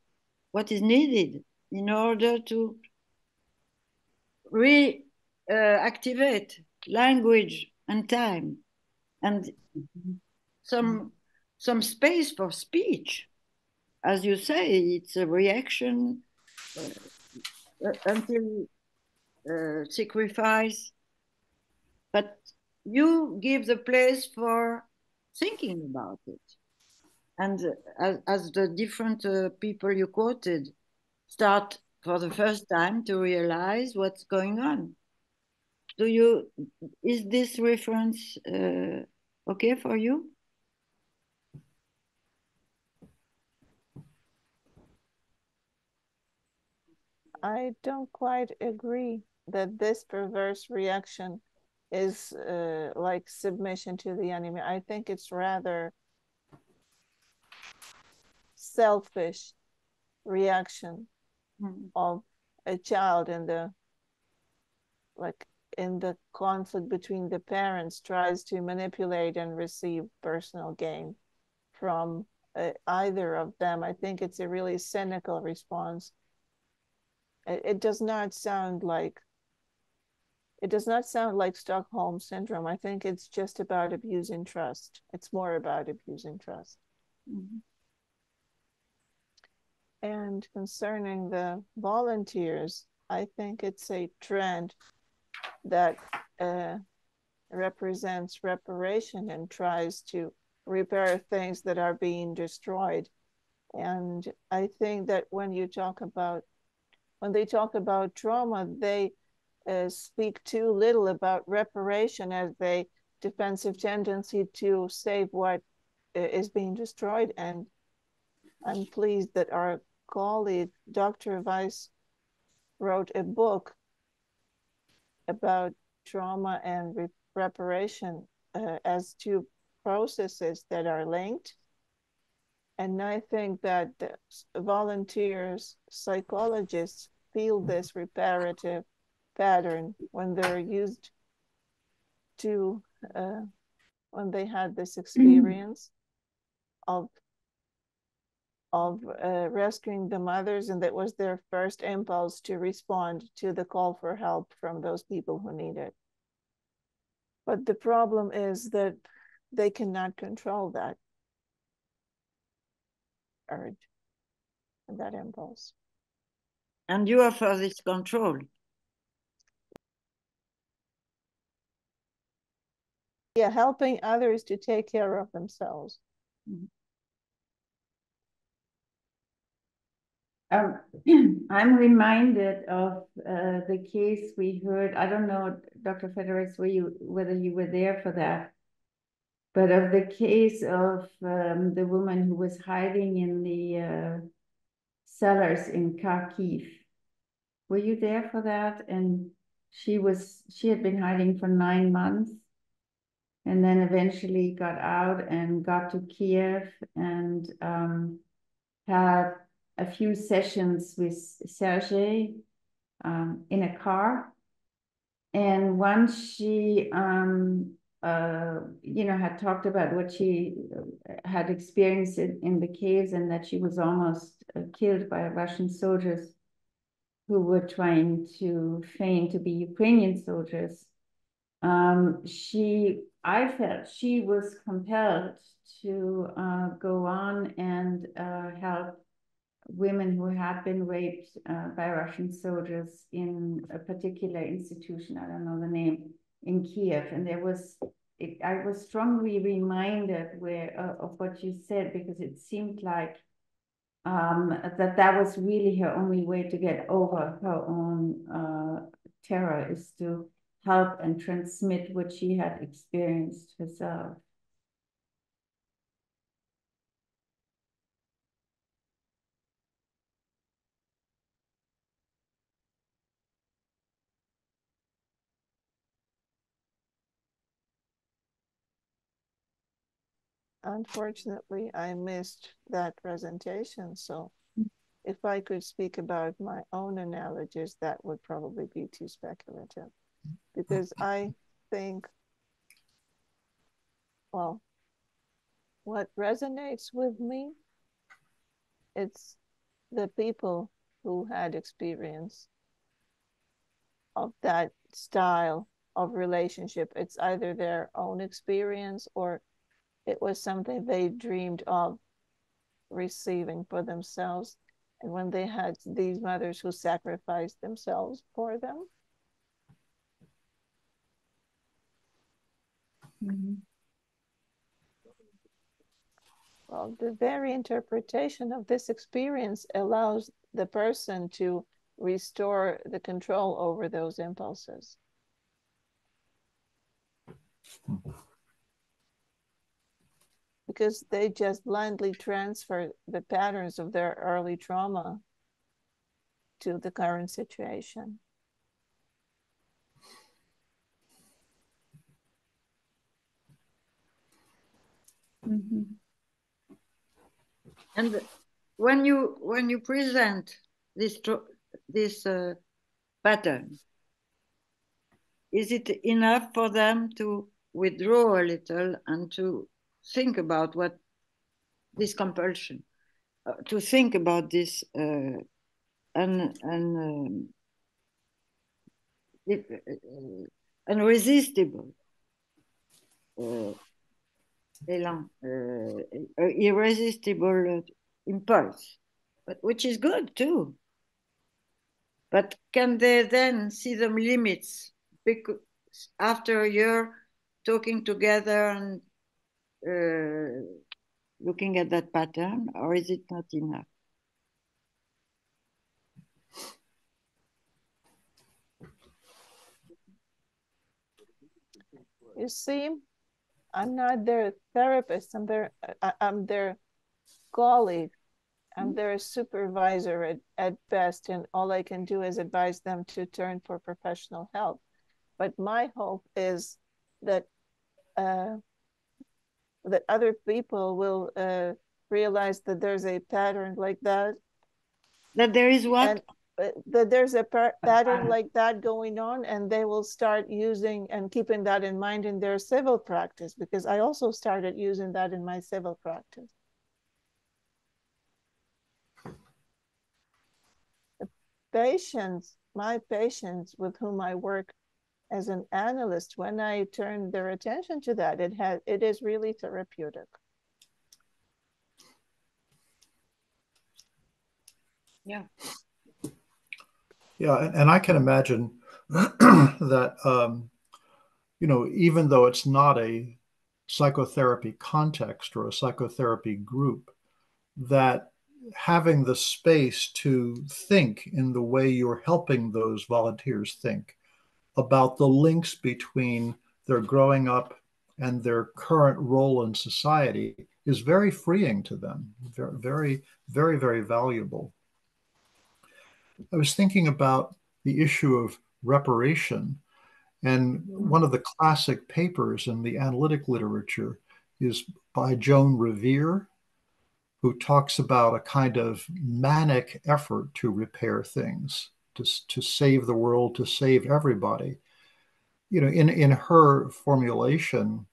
S4: what is needed in order to reactivate language and time and some space for speech. As you say, it's a reaction until sacrifice, but you give the place for thinking about it. And as the different people you quoted start for the first time to realize what's going on. Is this reference okay for you?
S3: I don't quite agree that this perverse reaction is like submission to the enemy. I think it's rather selfish reaction of a child in the in the conflict between the parents, tries to manipulate and receive personal gain from either of them. I think it's a really cynical response. It does not sound like Stockholm syndrome. I think it's just about abusing trust. It's more about abusing trust.
S4: Mm-hmm.
S3: And concerning the volunteers, I think it's a trend that represents reparation and tries to repair things that are being destroyed. And I think that when they talk about trauma, they speak too little about reparation as a defensive tendency to save what is being destroyed. And I'm pleased that our colleague, Dr. Weiss, wrote a book about trauma and reparation as two processes that are linked. And I think that the volunteers, psychologists feel this reparative pattern when they're used to, when they had this experience of rescuing the mothers, and that was their first impulse to respond to the call for help from those people who need it. But the problem is that they cannot control that urge and that impulse.
S4: And you offer this control.
S3: Yeah, helping others to take care of themselves.
S4: Mm-hmm.
S1: I'm reminded of the case we heard. I don't know, Dr. Federiks, whether you were there for that, but of the case of the woman who was hiding in the cellars in Kharkiv. Were you there for that? And she had been hiding for 9 months, and then eventually got out and got to Kiev and had a few sessions with Sergei in a car. And once she, had talked about what she had experienced in the caves, and that she was almost killed by Russian soldiers who were trying to feign to be Ukrainian soldiers. I felt she was compelled to go on and help women who had been raped by Russian soldiers in a particular institution, I don't know the name, in Kiev. And I was strongly reminded of what you said, because it seemed like that was really her only way to get over her own terror, is to help and transmit what she had experienced herself.
S3: Unfortunately, I missed that presentation. So if I could speak about my own analogies, that would probably be too speculative. Because I think, well, what resonates with me, it's the people who had experience of that style of relationship. It's either their own experience or it was something they dreamed of receiving for themselves. And when they had these mothers who sacrificed themselves for them.
S1: Mm-hmm.
S3: Well, the very interpretation of this experience allows the person to restore the control over those impulses. Because they just blindly transfer the patterns of their early trauma to the current situation.
S1: Mm-hmm.
S4: And when you present this pattern, is it enough for them to withdraw a little and to think about what this compulsion, to think about this unresistible elan, irresistible impulse, but which is good too. But can they then see the limits? Because after a year talking together and looking at that pattern, or is it not enough?
S3: You see, I'm not their therapist. I'm their colleague. I'm their supervisor at best, and all I can do is advise them to turn for professional help. But my hope is that that other people will realize that there's a pattern like that.
S4: That there is what?
S3: And that there's a pattern like that going on, and they will start using and keeping that in mind in their civil practice, because I also started using that in my civil practice. My patients with whom I work as an analyst, when I turn their attention to that, it is really therapeutic.
S4: Yeah.
S5: Yeah, and I can imagine that, even though it's not a psychotherapy context or a psychotherapy group, that having the space to think in the way you're helping those volunteers think about the links between their growing up and their current role in society is very freeing to them, very, very, very, very valuable. I was thinking about the issue of reparation, and one of the classic papers in the analytic literature is by Joan Revere, who talks about a kind of manic effort to repair things, to save the world, to save everybody. In her formulation,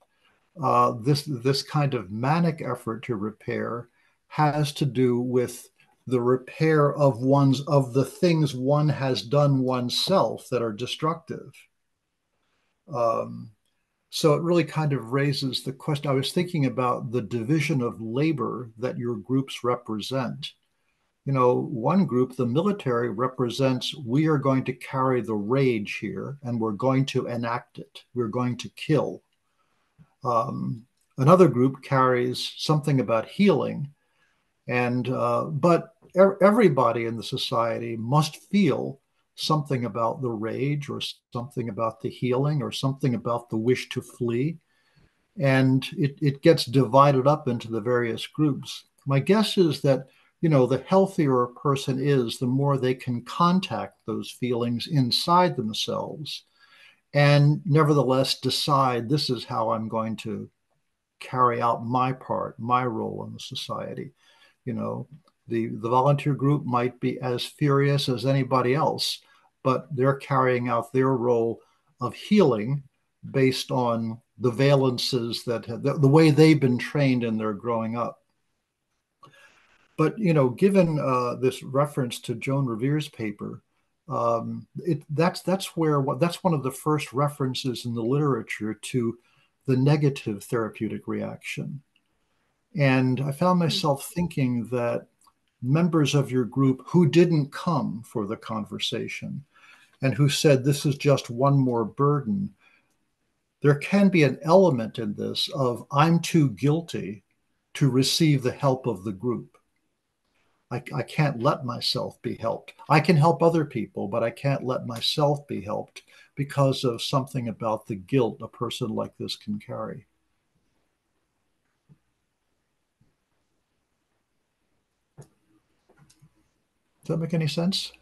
S5: this kind of manic effort to repair has to do with the repair of the things one has done oneself that are destructive. So it really kind of raises the question. I was thinking about the division of labor that your groups represent. One group, the military, represents we are going to carry the rage here and we're going to enact it. We're going to kill. Another group carries something about healing, but everybody in the society must feel something about the rage or something about the healing or something about the wish to flee. And it gets divided up into the various groups. My guess is that, the healthier a person is, the more they can contact those feelings inside themselves and nevertheless decide this is how I'm going to carry out my part, my role in the society. The volunteer group might be as furious as anybody else, but they're carrying out their role of healing based on the valences that the way they've been trained in their growing up. But given this reference to Joan Revere's paper, that's one of the first references in the literature to the negative therapeutic reaction. And I found myself thinking that members of your group who didn't come for the conversation and who said this is just one more burden, there can be an element in this of I'm too guilty to receive the help of the group. I can't let myself be helped. I can help other people, but I can't let myself be helped because of something about the guilt a person like this can carry. Does that make any sense?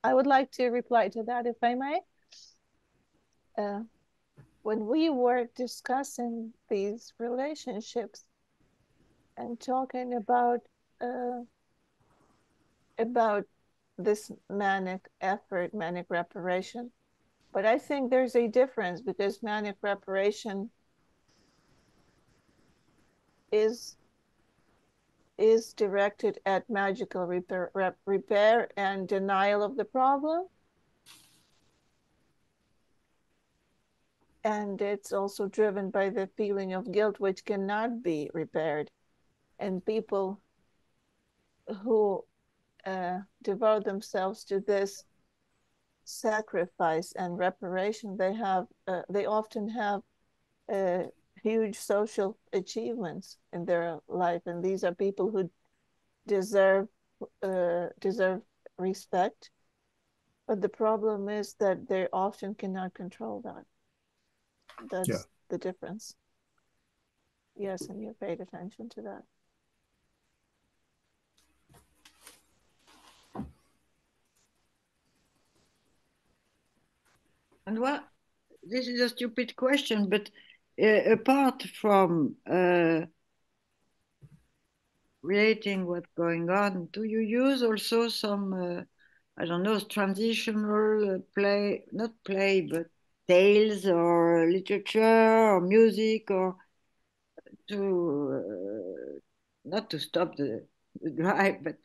S3: I would like to reply to that, if I may. When we were discussing these relationships and talking about this manic effort, manic reparation. But I think there's a difference, because manic reparation is directed at magical repair and denial of the problem. And it's also driven by the feeling of guilt, which cannot be repaired. And people who devote themselves to this sacrifice and reparation, they often have huge social achievements in their life, and these are people who deserve respect. But the problem is that they often cannot control that. That's the difference. Yes, and you paid attention to that.
S4: And what, this is a stupid question, but apart from relating what's going on, do you use also some, I don't know, transitional play, not play, but tales or literature or music, or to, not to stop the drive, but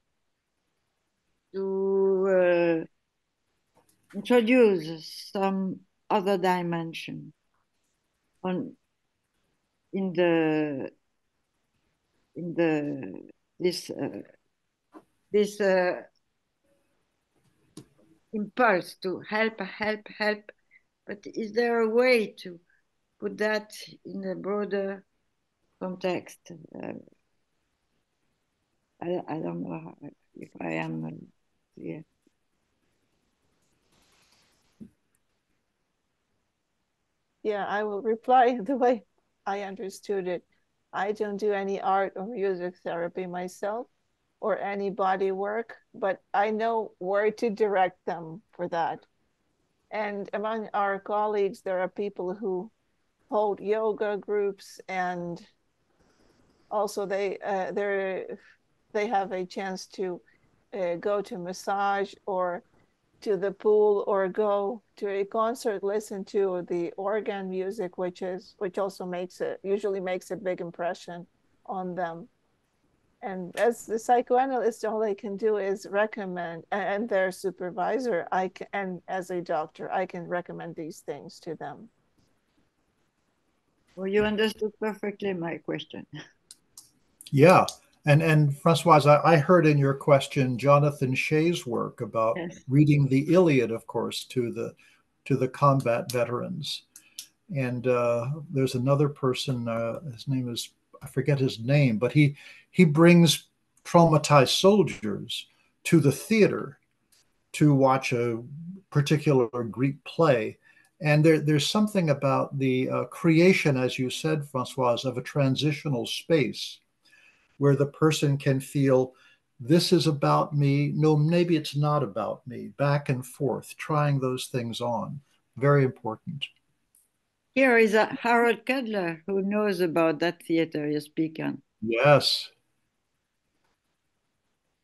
S4: to introduce some other dimension on in this impulse to help. But is there a way to put that in a broader context? I don't know how, if I am clear.
S3: Yeah, I will reply the way I understood it. I don't do any art or music therapy myself, or any body work, but I know where to direct them for that. And among our colleagues, there are people who hold yoga groups, and also they have a chance to go to massage or to the pool, or go to a concert, listen to the organ music, which also usually makes a big impression on them. And as the psychoanalyst, all I can do is recommend, and their supervisor, and as a doctor, I can recommend these things to them.
S4: Well, you understood perfectly my question.
S5: Yeah. And Françoise, I heard in your question Jonathan Shea's work about reading the Iliad, of course, to the combat veterans. And there's another person, his name is, I forget his name, but he brings traumatized soldiers to the theater to watch a particular Greek play. And there's something about the creation, as you said, Françoise, of a transitional space where the person can feel, this is about me. No, maybe it's not about me. Back and forth, trying those things on. Very important.
S4: Here is a Harold Cudler, who knows about that theater you speak on.
S5: Yes.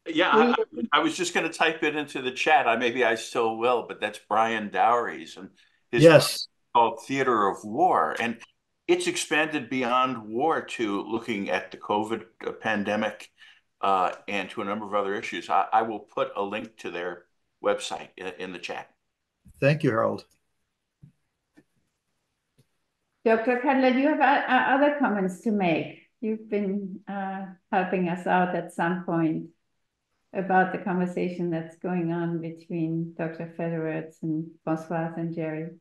S6: Yeah, I was just going to type it into the chat. Maybe I still will, but that's Brian Dowry's, and his
S5: Yes.
S6: called Theater of War. And it's expanded beyond war to looking at the COVID pandemic and to a number of other issues. I will put a link to their website in the chat.
S5: Thank you, Harold.
S1: Dr. Cudler, do you have other comments to make? You've been helping us out at some point about the conversation that's going on between Dr. Federerz and Françoise and Jerry.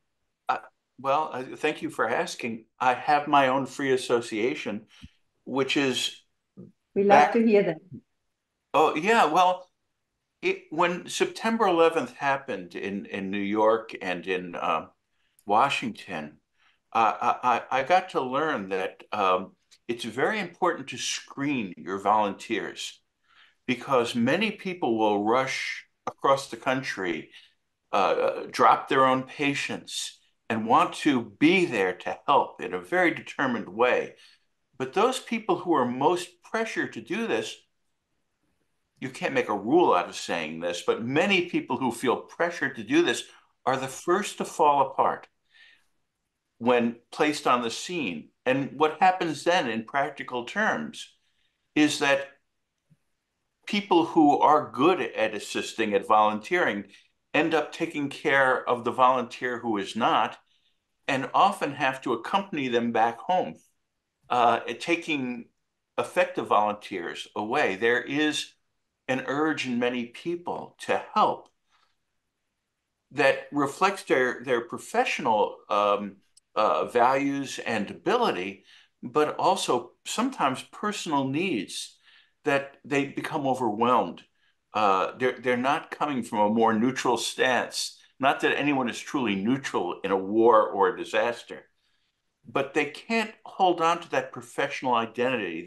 S6: Well, thank you for asking. I have my own free association, which is...
S1: We love to hear that.
S6: Oh, yeah. Well, when September 11th happened in New York and in Washington, I got to learn that it's very important to screen your volunteers, because many people will rush across the country, drop their own patients, and want to be there to help in a very determined way. But those people who are most pressured to do this you can't make a rule out of saying this, but many people who feel pressured to do this are the first to fall apart when placed on the scene. And what happens then in practical terms is that people who are good at assisting, at volunteering, end up taking care of the volunteer who is not, and often have to accompany them back home, taking effective volunteers away. There is an urge in many people to help that reflects their professional values and ability, but also sometimes personal needs that they become overwhelmed. They're not coming from a more neutral stance. Not that anyone is truly neutral in a war or a disaster, but they can't hold on to that professional identity.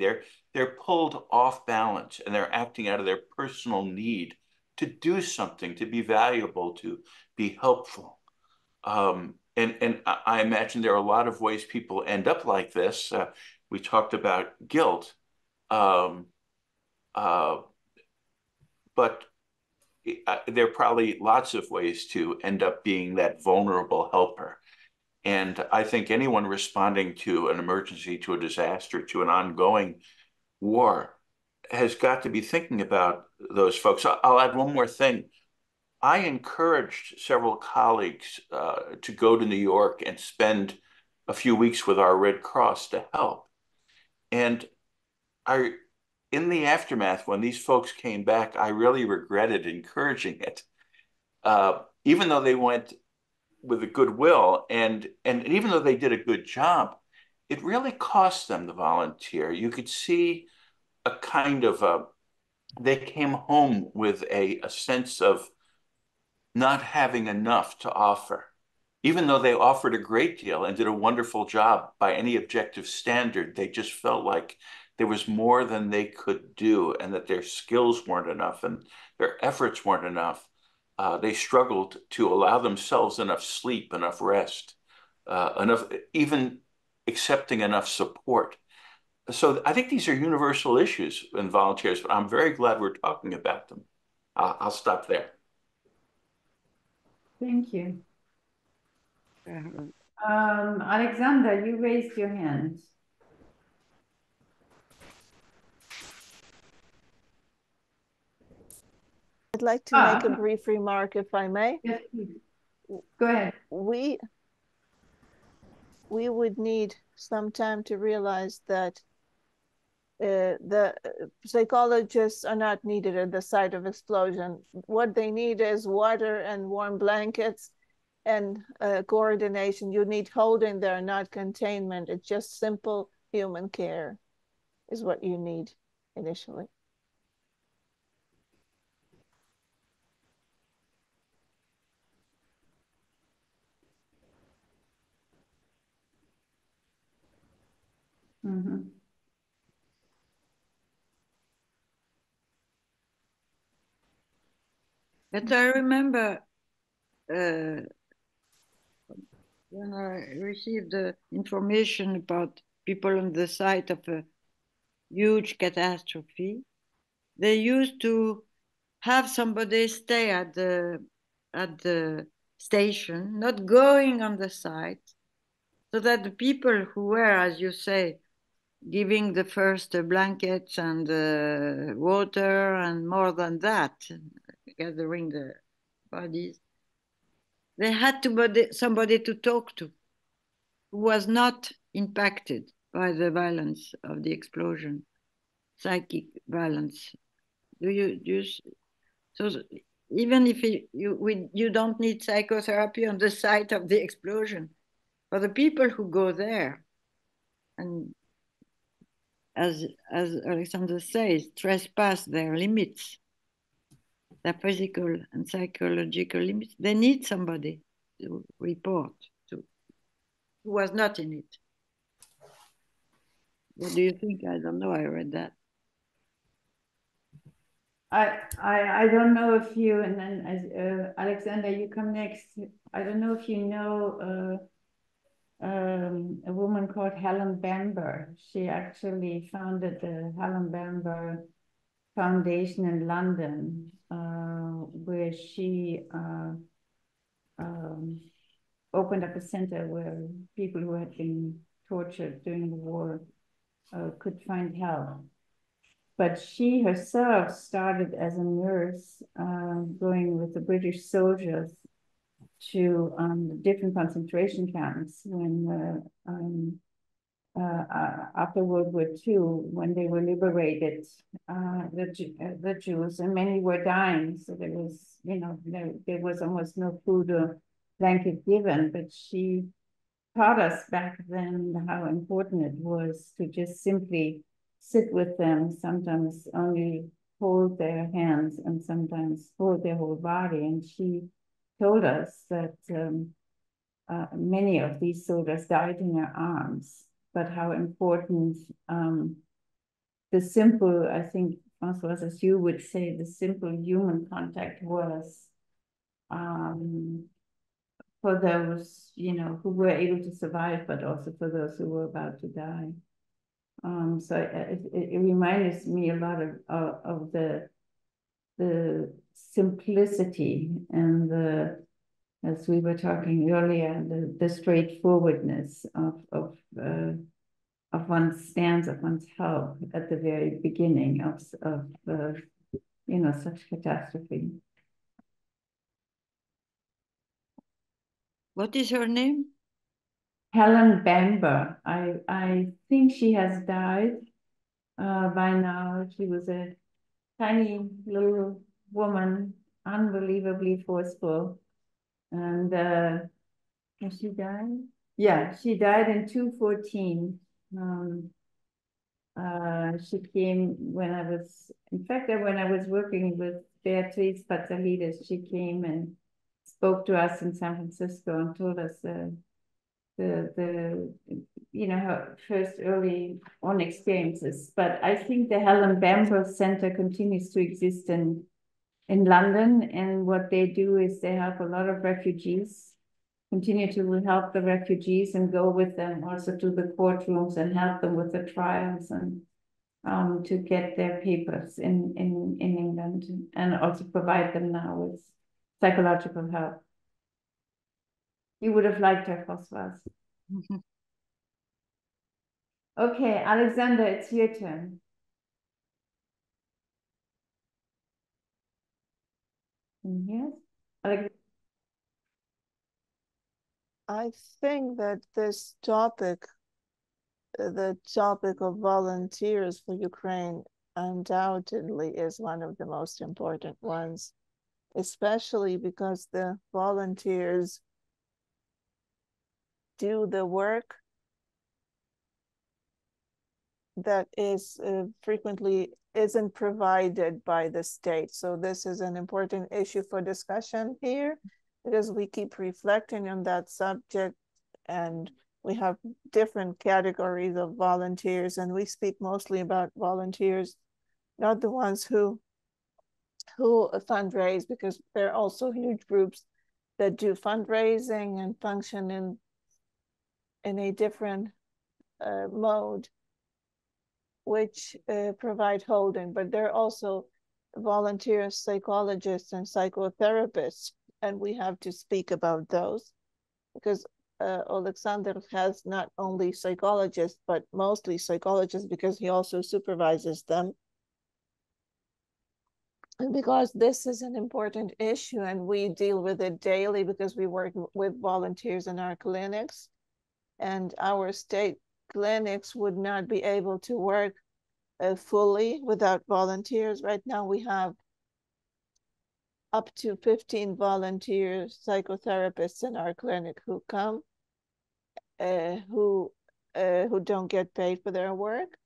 S6: They're pulled off balance and they're acting out of their personal need to do something, to be valuable, to be helpful. And I imagine there are a lot of ways people end up like this. We talked about guilt, um, uh, but there are probably lots of ways to end up being that vulnerable helper. And I think anyone responding to an emergency, to a disaster, to an ongoing war has got to be thinking about those folks. I'll add one more thing. I encouraged several colleagues to go to New York and spend a few weeks with our Red Cross to help. And I, in the aftermath, when these folks came back, I really regretted encouraging it, even though they went with a goodwill and even though they did a good job, it really cost them to volunteer. You could see a kind of they came home with a sense of not having enough to offer, even though they offered a great deal and did a wonderful job by any objective standard. They just felt like there was more than they could do and that their skills weren't enough and their efforts weren't enough. They struggled to allow themselves enough sleep, enough rest, enough, even accepting enough support. So I think these are universal issues in volunteers, but I'm very glad we're talking about them. I'll stop there.
S1: Thank you. Oleksandr, you raised your hand.
S3: I'd like to make a brief remark, if I may.
S1: Yes, please. Go ahead.
S3: We would need some time to realize that the psychologists are not needed at the site of explosion. What they need is water and warm blankets and coordination. You need holding there, not containment. It's just simple human care is what you need initially.
S1: Mm-hmm.
S4: But I remember when I received the information about people on the site of a huge catastrophe, they used to have somebody stay at the station, not going on the site, so that the people who were, as you say, giving the first blankets and water and more than that, gathering the bodies, they had somebody to talk to who was not impacted by the violence of the explosion, psychic violence. So even if you don't need psychotherapy on the site of the explosion, for the people who go there, and as Oleksandr says, trespass their limits, their physical and psychological limits, they need somebody to report to who was not in it. What do you think? I don't know. I read that.
S1: I don't know if you, and then Oleksandr, you come next. I don't know if you know a woman called Helen Bamber. She actually founded the Helen Bamber foundation in London, where she opened up a center where people who had been tortured during the war could find help. But she herself started as a nurse, going with the British soldiers to different concentration camps when after World War II, when they were liberated, the Jews, and many were dying. So there was, there was almost no food or blanket given. But she taught us back then how important it was to just simply sit with them, sometimes only hold their hands and sometimes hold their whole body. And she told us that many of these soldiers died in her arms, but how important the simple, I think, Françoise, as you would say, the simple human contact was for those, who were able to survive, but also for those who were about to die. So it reminds me a lot of the simplicity and the, as we were talking earlier, the straightforwardness of one's stance, of one's help at the very beginning of such catastrophe.
S4: What is her name?
S1: Helen Bamber. I think she has died by now. She was a tiny little woman, unbelievably forceful. And has she died? Yeah, she died in 2014. She came when I was, in fact, when I was working with Beatrice Patzalides, she came and spoke to us in San Francisco and told us her first early on experiences. But I think the Helen Bamber Center continues to exist in London, and what they do is they help a lot of refugees, continue to help the refugees and go with them also to the courtrooms and help them with the trials and to get their papers in England, and also provide them now with psychological help. You would have liked her, Françoise.
S4: Mm-hmm.
S1: Okay, Oleksandr, it's your turn. Yes,
S3: I think that this topic, the topic of volunteers for Ukraine, undoubtedly is one of the most important ones, especially because the volunteers do the work that is frequently isn't provided by the state. So this is an important issue for discussion here, because we keep reflecting on that subject, and we have different categories of volunteers, and we speak mostly about volunteers, not the ones who fundraise, because there are also huge groups that do fundraising and function in a different mode, which provide holding. But there are also volunteer psychologists and psychotherapists, and we have to speak about those, because Oleksandr has not only psychologists, but mostly psychologists, because he also supervises them. And because this is an important issue and we deal with it daily, because we work with volunteers in our clinics, and our state clinics would not be able to work fully without volunteers. Right now we have up to 15 volunteer psychotherapists in our clinic who come, who don't get paid for their work,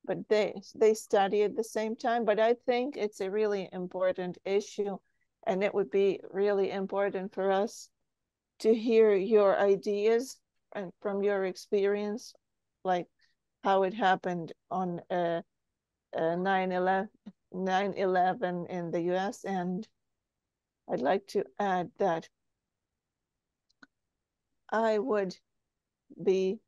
S3: but they study at the same time. But I think it's a really important issue, and it would be really important for us to hear your ideas and from your experience, like how it happened on 9/11 in the US. And I'd like to add that I would be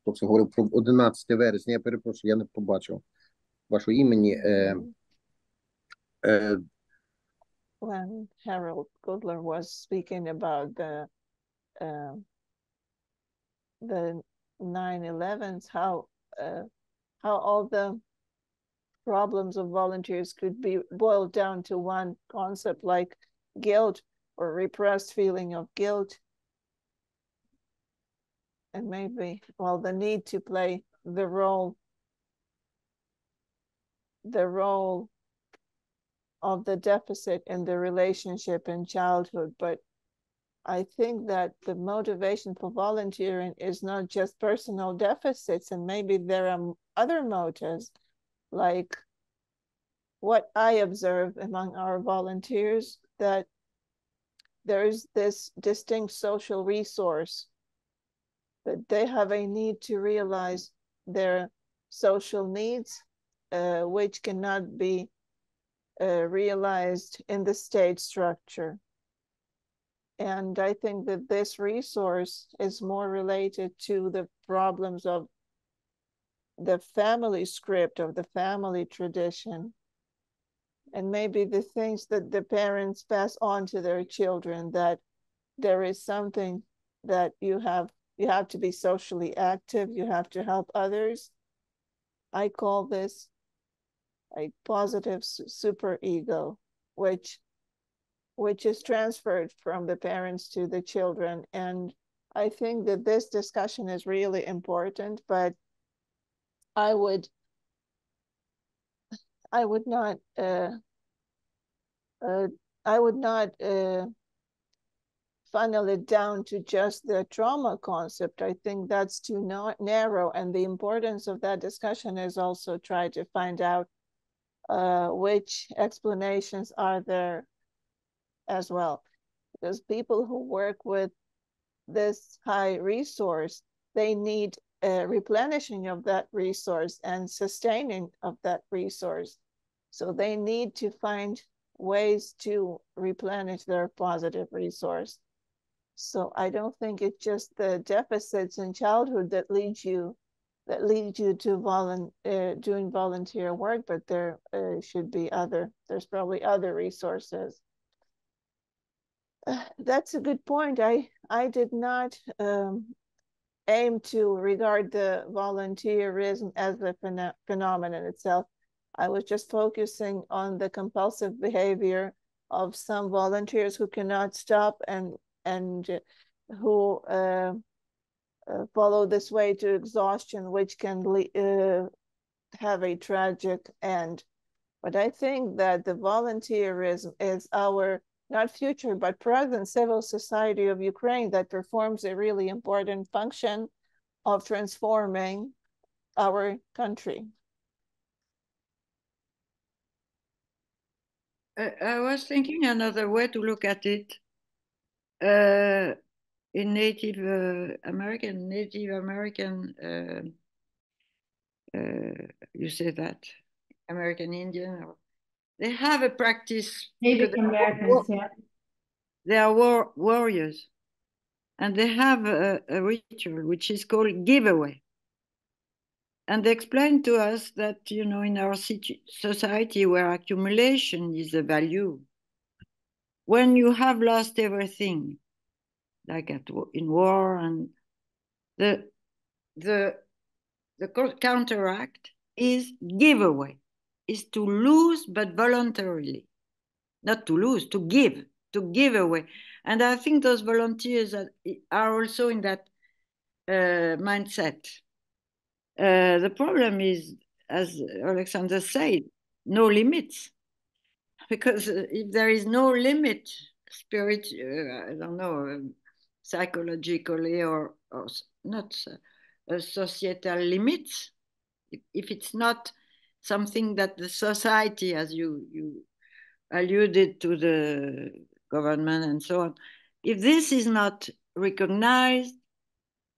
S2: хто це говорив про 11 вересня. Я перепрошую, я не побачив вашого імені.
S3: When Harold Goodler was speaking about the 9/11s, how all the problems of volunteers could be boiled down to one concept, like guilt or repressed feeling of guilt, and maybe, well, the need to play the role of the deficit in the relationship in childhood. But I think that the motivation for volunteering is not just personal deficits, and maybe there are other motives, like what I observe among our volunteers, that there is this distinct social resource, that they have a need to realize their social needs, which cannot be realized in the state structure. And I think that this resource is more related to the problems of the family script, of the family tradition, and maybe the things that the parents pass on to their children, that there is something that you have to be socially active, you have to help others. I call this a positive superego, which is transferred from the parents to the children. And I think that this discussion is really important, but I would not funnel it down to just the trauma concept. I think that's too narrow, and the importance of that discussion is also try to find out which explanations are there as well, because people who work with this high resource, they need replenishing of that resource and sustaining of that resource. So they need to find ways to replenish their positive resource. So I don't think it's just the deficits in childhood that lead you to doing volunteer work, but there should be there's probably other resources. That's a good point. I did not aim to regard the volunteerism as a phenomenon itself. I was just focusing on the compulsive behavior of some volunteers who cannot stop and who follow this way to exhaustion, which can have a tragic end. But I think that the volunteerism is our not future, but present civil society of Ukraine that performs a really important function of transforming our country.
S4: I was thinking another way to look at it. In Native American, you say that, American Indian, they have a practice.
S1: Native Americans, yeah.
S4: They are warriors, and they have a ritual which is called giveaway. And they explain to us that, you know, in our society where accumulation is a value, when you have lost everything, like in war, and the counteract is giveaway, is to lose, but voluntarily, not to lose, to give away. And I think those volunteers are also in that mindset. The problem is, as Oleksandr said, no limits. Because if there is no limit, I don't know, psychologically or not societal limits, if it's not something that the society, as you alluded to the government and so on, if this is not recognized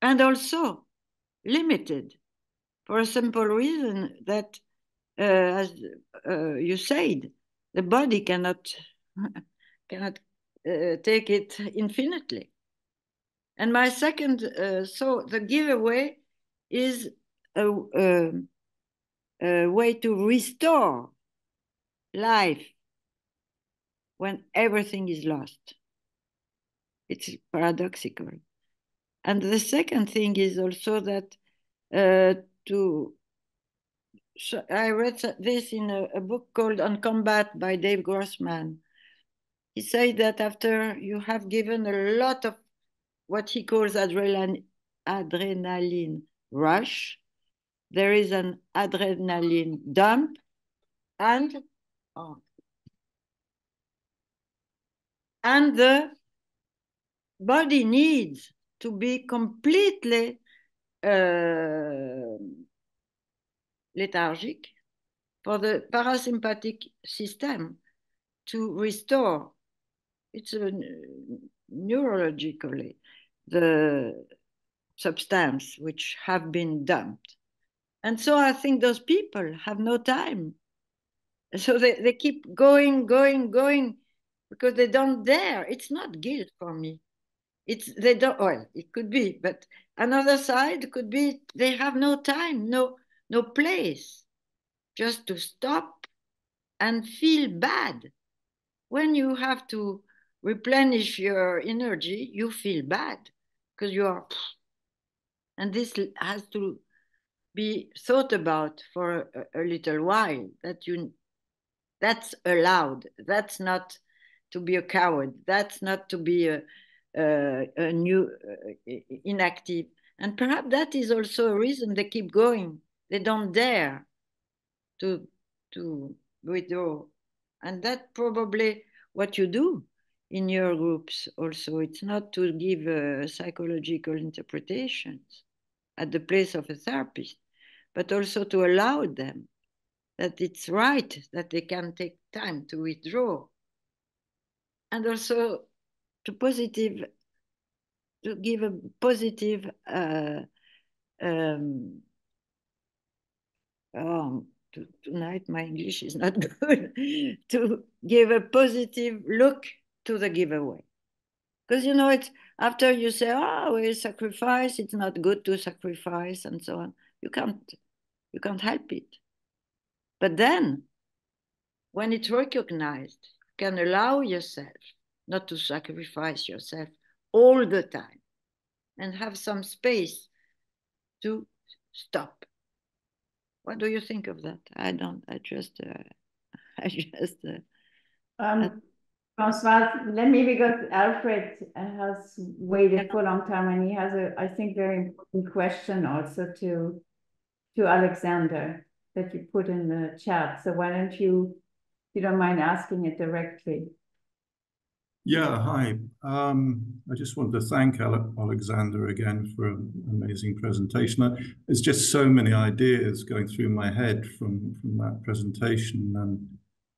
S4: and also limited for a simple reason that, as you said, the body cannot take it infinitely. And my second, so the giveaway is a way to restore life when everything is lost. It's paradoxical. And the second thing is also that I read this in a book called On Combat by Dave Grossman. He said that after you have given a lot of what he calls adrenaline rush, there is an adrenaline dump, and the body needs to be completely lethargic for the parasympathetic system to restore. It's neurologically the substance which have been dumped. And so I think those people have no time. So they keep going, because they don't dare. It's not guilt for me. They don't, well, it could be, but another side could be they have no time, no place, just to stop and feel bad. When you have to replenish your energy, you feel bad because you are, and this has to be thought about for a little while, that's allowed. That's not to be a coward. That's not to be a new inactive. And perhaps that is also a reason they keep going. They don't dare to withdraw. And that's probably what you do in your groups also. It's not to give psychological interpretations at the place of a therapist, but also to allow them that it's right that they can take time to withdraw. And also to give a positive tonight my English is not good, to give a positive look to the giveaway. Because, it's after you say, we sacrifice, it's not good to sacrifice and so on. You can't help it. But then, when it's recognized, you can allow yourself not to sacrifice yourself all the time and have some space to stop. What do you think of that?
S1: Françoise, let me, because Alfred has waited for a long time and he has I think, very important question also to Oleksandr that you put in the chat. So why don't you, if you don't mind asking it directly?
S7: Yeah, hi. I just want to thank Oleksandr again for an amazing presentation. There's just so many ideas going through my head from that presentation.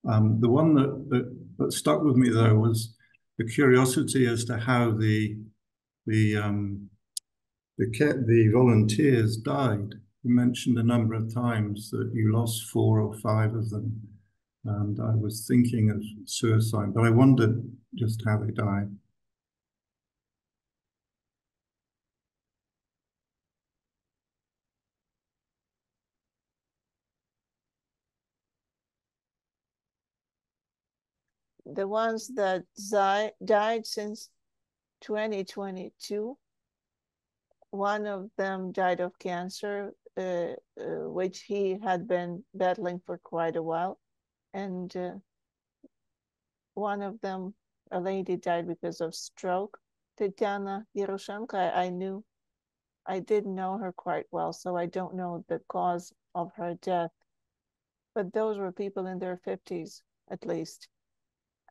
S7: And the one that stuck with me, though, was the curiosity as to how the volunteers died. You mentioned a number of times that you lost 4 or 5 of them. And I was thinking of suicide, but I wondered just how they died.
S3: The ones that died since 2022, one of them died of cancer, which he had been battling for quite a while. And one of them, a lady, died because of stroke. Tatiana Yeroshenko, I didn't know her quite well, so I don't know the cause of her death. But those were people in their 50s, at least.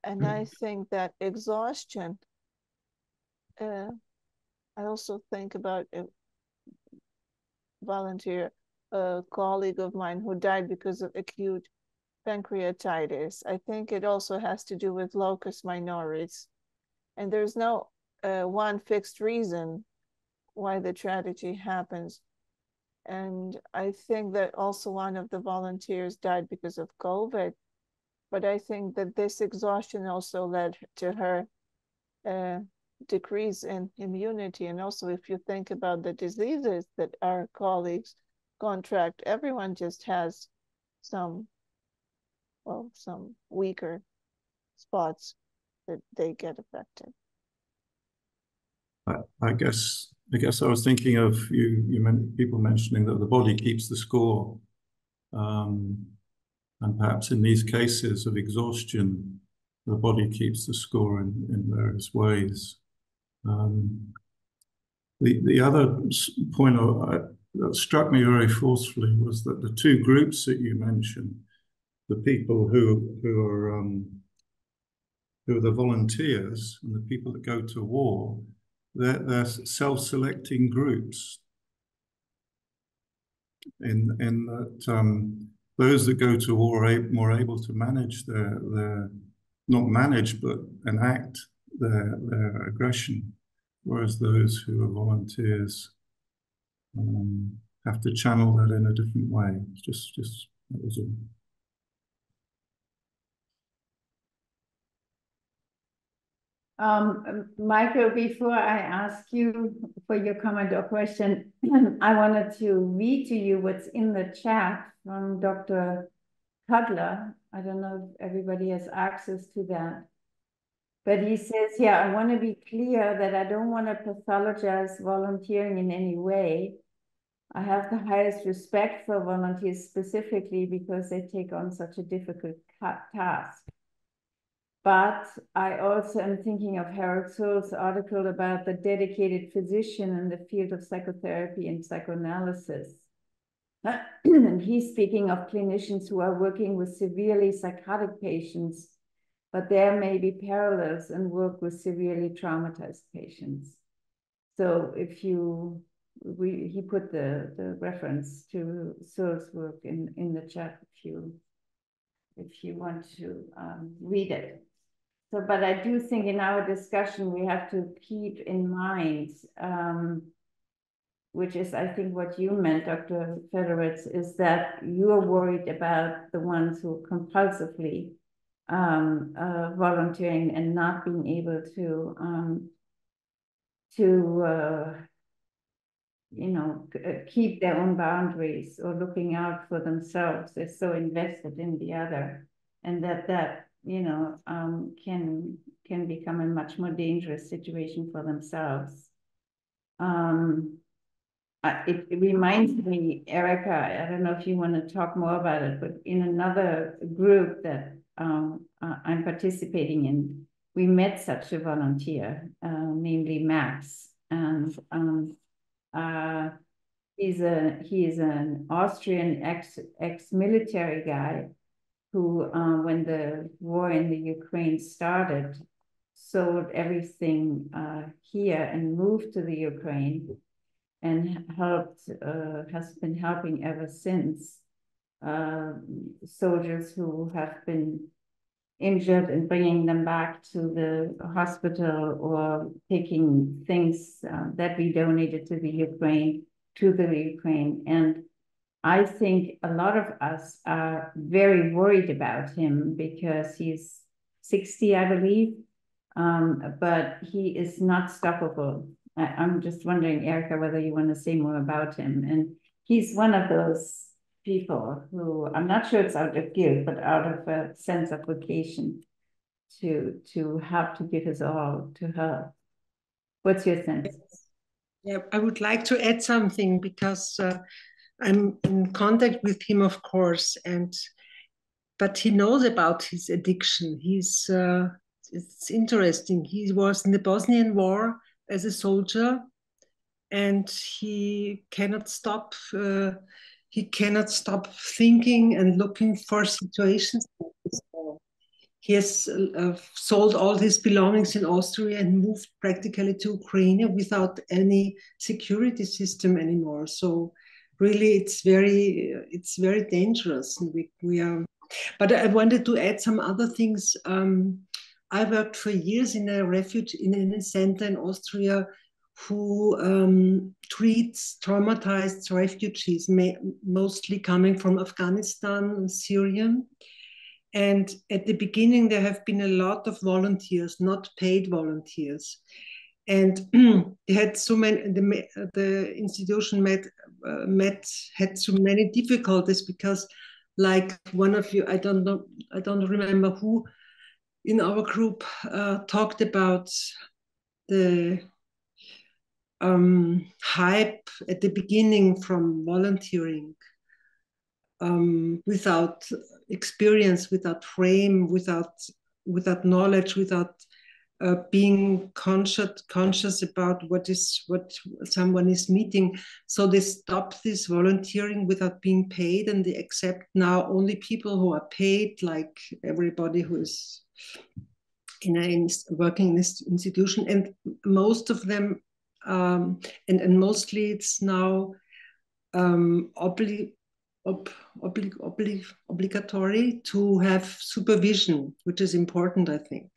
S3: And I think that exhaustion, I also think about a volunteer, a colleague of mine who died because of acute pancreatitis. I think it also has to do with locus minoris. And there's no one fixed reason why the tragedy happens. And I think that also one of the volunteers died because of COVID. But I think that this exhaustion also led to her decrease in immunity. And also, if you think about the diseases that our colleagues contract, everyone just has some weaker spots that they get affected.
S7: I guess I was thinking of people mentioning that the body keeps the score, and perhaps in these cases of exhaustion, the body keeps the score in various ways. The other point that struck me very forcefully was that the two groups that you mentioned, the people who are the volunteers and the people that go to war, they're self-selecting groups. In that those that go to war are more able to manage their not manage but enact their aggression, whereas those who are volunteers have to channel that in a different way. Just that was all.
S1: Michael, before I ask you for your comment or question, I wanted to read to you what's in the chat from Dr. Cutler. I don't know if everybody has access to that. But he says, yeah, I want to be clear that I don't want to pathologize volunteering in any way. I have the highest respect for volunteers specifically because they take on such a difficult task. But I also am thinking of Harold Soule's article about the dedicated physician in the field of psychotherapy and psychoanalysis. And he's speaking of clinicians who are working with severely psychotic patients, but there may be parallels and work with severely traumatized patients. So if you, he put the reference to Soule's work in the chat if you want to read it. So, but I do think in our discussion, we have to keep in mind, which is, I think, what you meant, Dr. Federitz, is that you are worried about the ones who are compulsively volunteering and not being able to you know, keep their own boundaries or looking out for themselves. They're so invested in the other, and that you know, can become a much more dangerous situation for themselves. It reminds me, Erica, I don't know if you want to talk more about it, but in another group that I'm participating in, we met such a volunteer, namely Max, and he is an Austrian ex-military guy who, when the war in the Ukraine started, sold everything here and moved to the Ukraine, and has been helping ever since soldiers who have been injured and bringing them back to the hospital, or taking things that we donated to the Ukraine to the Ukraine. And I think a lot of us are very worried about him because he's 60, I believe, but he is not stoppable. I'm just wondering, Erica, whether you want to say more about him. And he's one of those people who, I'm not sure it's out of guilt, but out of a sense of vocation to have to give his all to her. What's your sense?
S8: Yeah, I would like to add something because I'm in contact with him, of course, but he knows about his addiction. It's interesting. He was in the Bosnian War as a soldier, and he cannot stop. He cannot stop thinking and looking for situations. He has sold all his belongings in Austria and moved practically to Ukraine without any security system anymore. So really, it's very dangerous. And we are. But I wanted to add some other things. I worked for years in a center in Austria who treats traumatized refugees, mostly coming from Afghanistan and Syria. And at the beginning, there have been a lot of volunteers, not paid volunteers. and they had so many. The institution had so many difficulties because, like one of you, I don't remember who in our group talked about the hype at the beginning from volunteering, without experience, without frame, without knowledge, without being conscious about what someone is meeting. So they stop this volunteering without being paid, and they accept now only people who are paid, like everybody who is working in this institution. And most of them, and mostly it's now obligatory to have supervision, which is important, I think,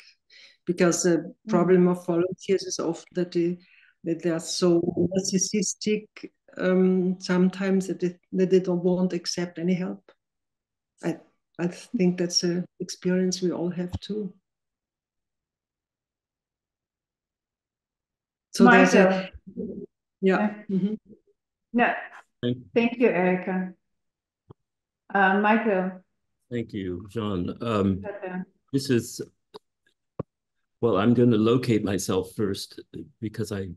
S8: because the problem of volunteers is often that they are so narcissistic sometimes that they won't accept any help. I think that's an experience we all have too. So
S1: Michael.
S8: Yeah.
S1: Mm-hmm. No, thank you, Erika. Michael.
S9: Thank you, Jeanne. This is, well, I'm going to locate myself first because I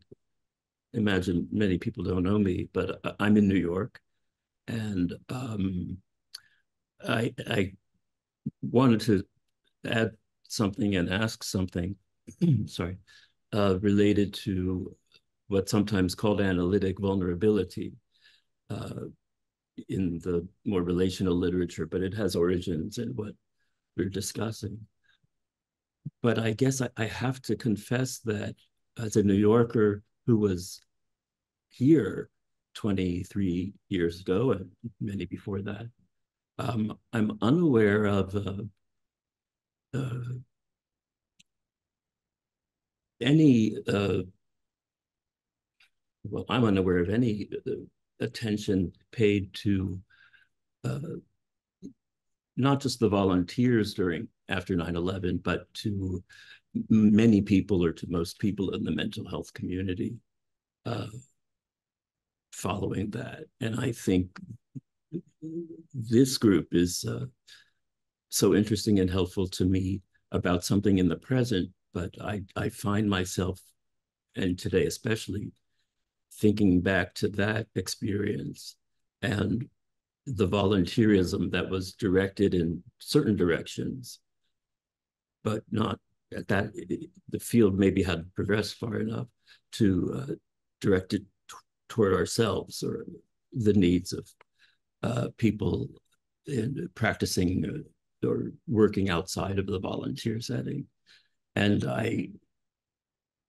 S9: imagine many people don't know me, but I'm in New York, and I wanted to add something and ask something, sorry, related to what's sometimes called analytic vulnerability in the more relational literature, but it has origins in what we're discussing. But I guess I have to confess that as a New Yorker who was here 23 years ago and many before that, I'm unaware of any, well, I'm unaware of any attention paid to not just the volunteers after 9/11, but to many people or to most people in the mental health community following that. And I think this group is so interesting and helpful to me about something in the present, but I find myself, and today especially, thinking back to that experience and the volunteerism that was directed in certain directions, but not at that, the field maybe hadn't progressed far enough to direct it toward ourselves or the needs of people in practicing or working outside of the volunteer setting. And I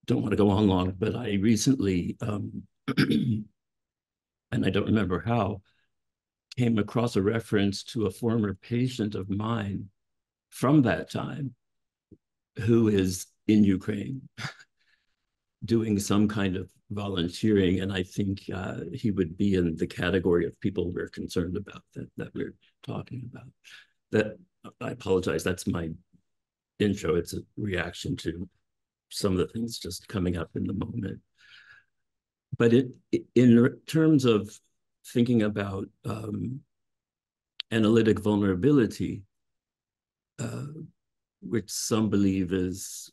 S9: don't want to go on long, but I recently, and I don't remember how, came across a reference to a former patient of mine from that time who is in Ukraine doing some kind of volunteering. And I think he would be in the category of people we're concerned about, that we're talking about. That, I apologize, that's my intro. It's a reaction to some of the things just coming up in the moment. But in terms of thinking about analytic vulnerability, which some believe is,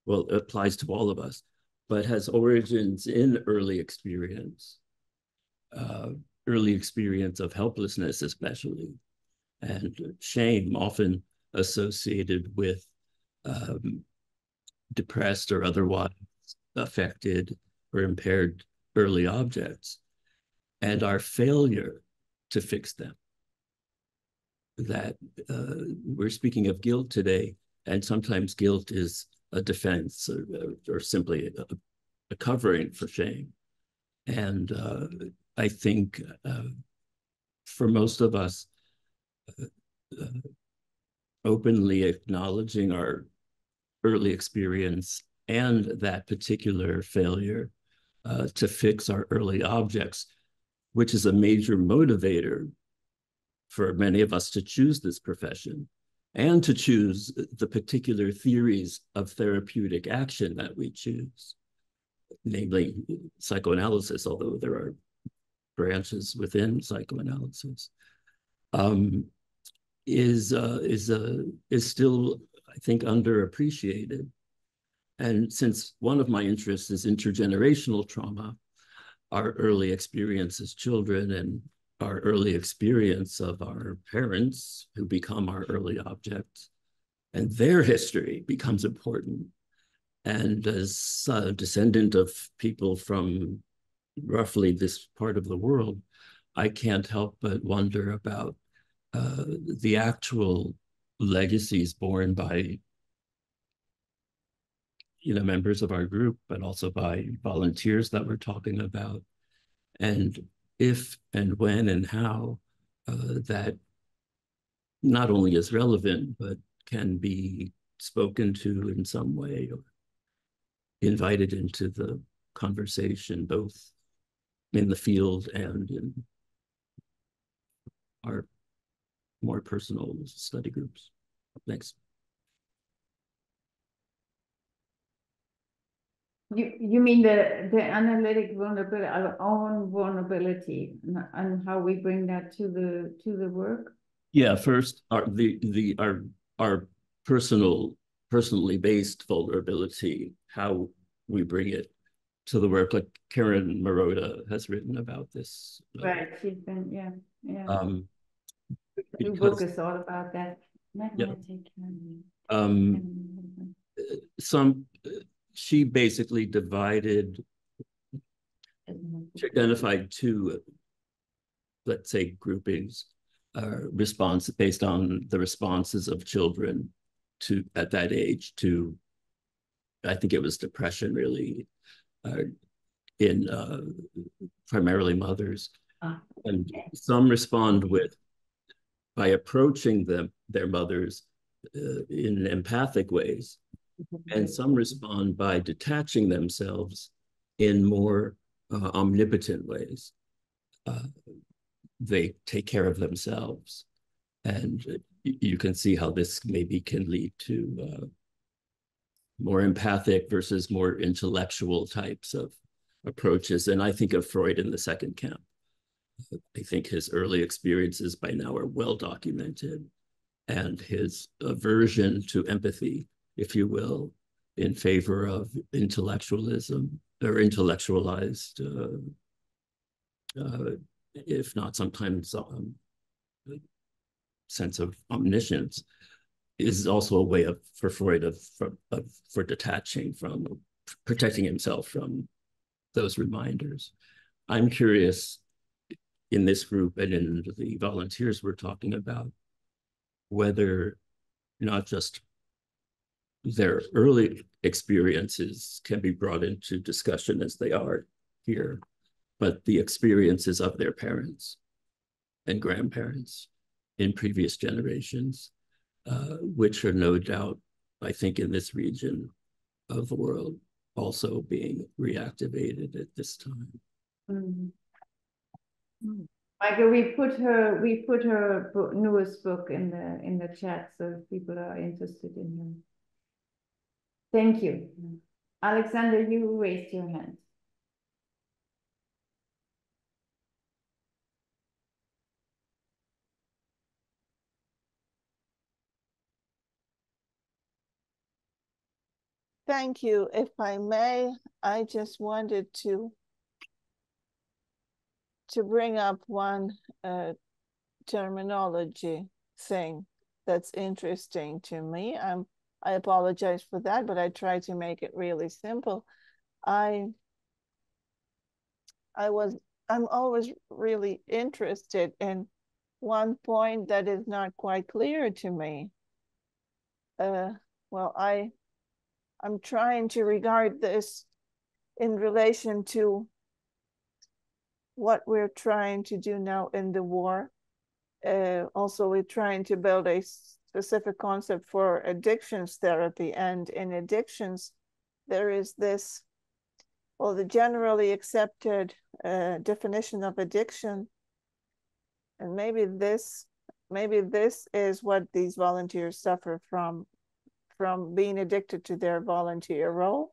S9: well, applies to all of us, but has origins in early experience of helplessness especially, and shame often associated with depressed or otherwise affected or impaired early objects, and our failure to fix them. That we're speaking of guilt today, and sometimes guilt is a defense or simply a covering for shame. And I think for most of us, openly acknowledging our early experience and that particular failure to fix our early objects, which is a major motivator for many of us to choose this profession and to choose the particular theories of therapeutic action that we choose. namely psychoanalysis, although there are branches within psychoanalysis, is still, I think, underappreciated. And since one of my interests is intergenerational trauma, our early experience as children and our early experience of our parents who become our early objects, and their history becomes important. And as a descendant of people from roughly this part of the world, I can't help but wonder about the actual legacies borne by members of our group, but also by volunteers that we're talking about, and if and when and how that not only is relevant, but can be spoken to in some way or invited into the conversation, both in the field and in our more personal study groups. Thanks.
S1: You mean the analytic vulnerability, our own vulnerability, and how we bring that to the work?
S9: Yeah, first our personally based vulnerability, how we bring it to the work, like Karen Marotta has written about this.
S1: Right, she's been, yeah. The book is all about that.
S9: She basically she identified two, let's say, groupings, response based on the responses of children at that age to, I think it was depression, really, in primarily mothers. And some respond by approaching their mothers in empathic ways, and some respond by detaching themselves in more omnipotent ways. They take care of themselves, and you can see how this maybe can lead to more empathic versus more intellectual types of approaches. And I think of Freud in the second camp. I think his early experiences by now are well documented, and his aversion to empathy, if you will, in favor of intellectualism or intellectualized, if not sometimes sense of omniscience, is also a way for Freud for detaching from, protecting himself from those reminders. I'm curious, in this group and in the volunteers we're talking about, whether not just their early experiences can be brought into discussion as they are here, but the experiences of their parents and grandparents in previous generations, which are no doubt, I think, in this region of the world also being reactivated at this time.
S1: Mm-hmm. Michael, we put her newest book in the chat, so if people are interested in her. Thank you. Oleksandr, you raised your hand.
S3: Thank you. If I may, I just wanted to bring up one terminology thing that's interesting to me. I apologize for that, but I try to make it really simple. I'm always really interested in one point that is not quite clear to me. Well, I'm trying to regard this in relation to what we're trying to do now in the war. Also, we're trying to build a specific concept for addictions therapy. And in addictions, there is this, well, the generally accepted definition of addiction. And maybe this is what these volunteers suffer from being addicted to their volunteer role.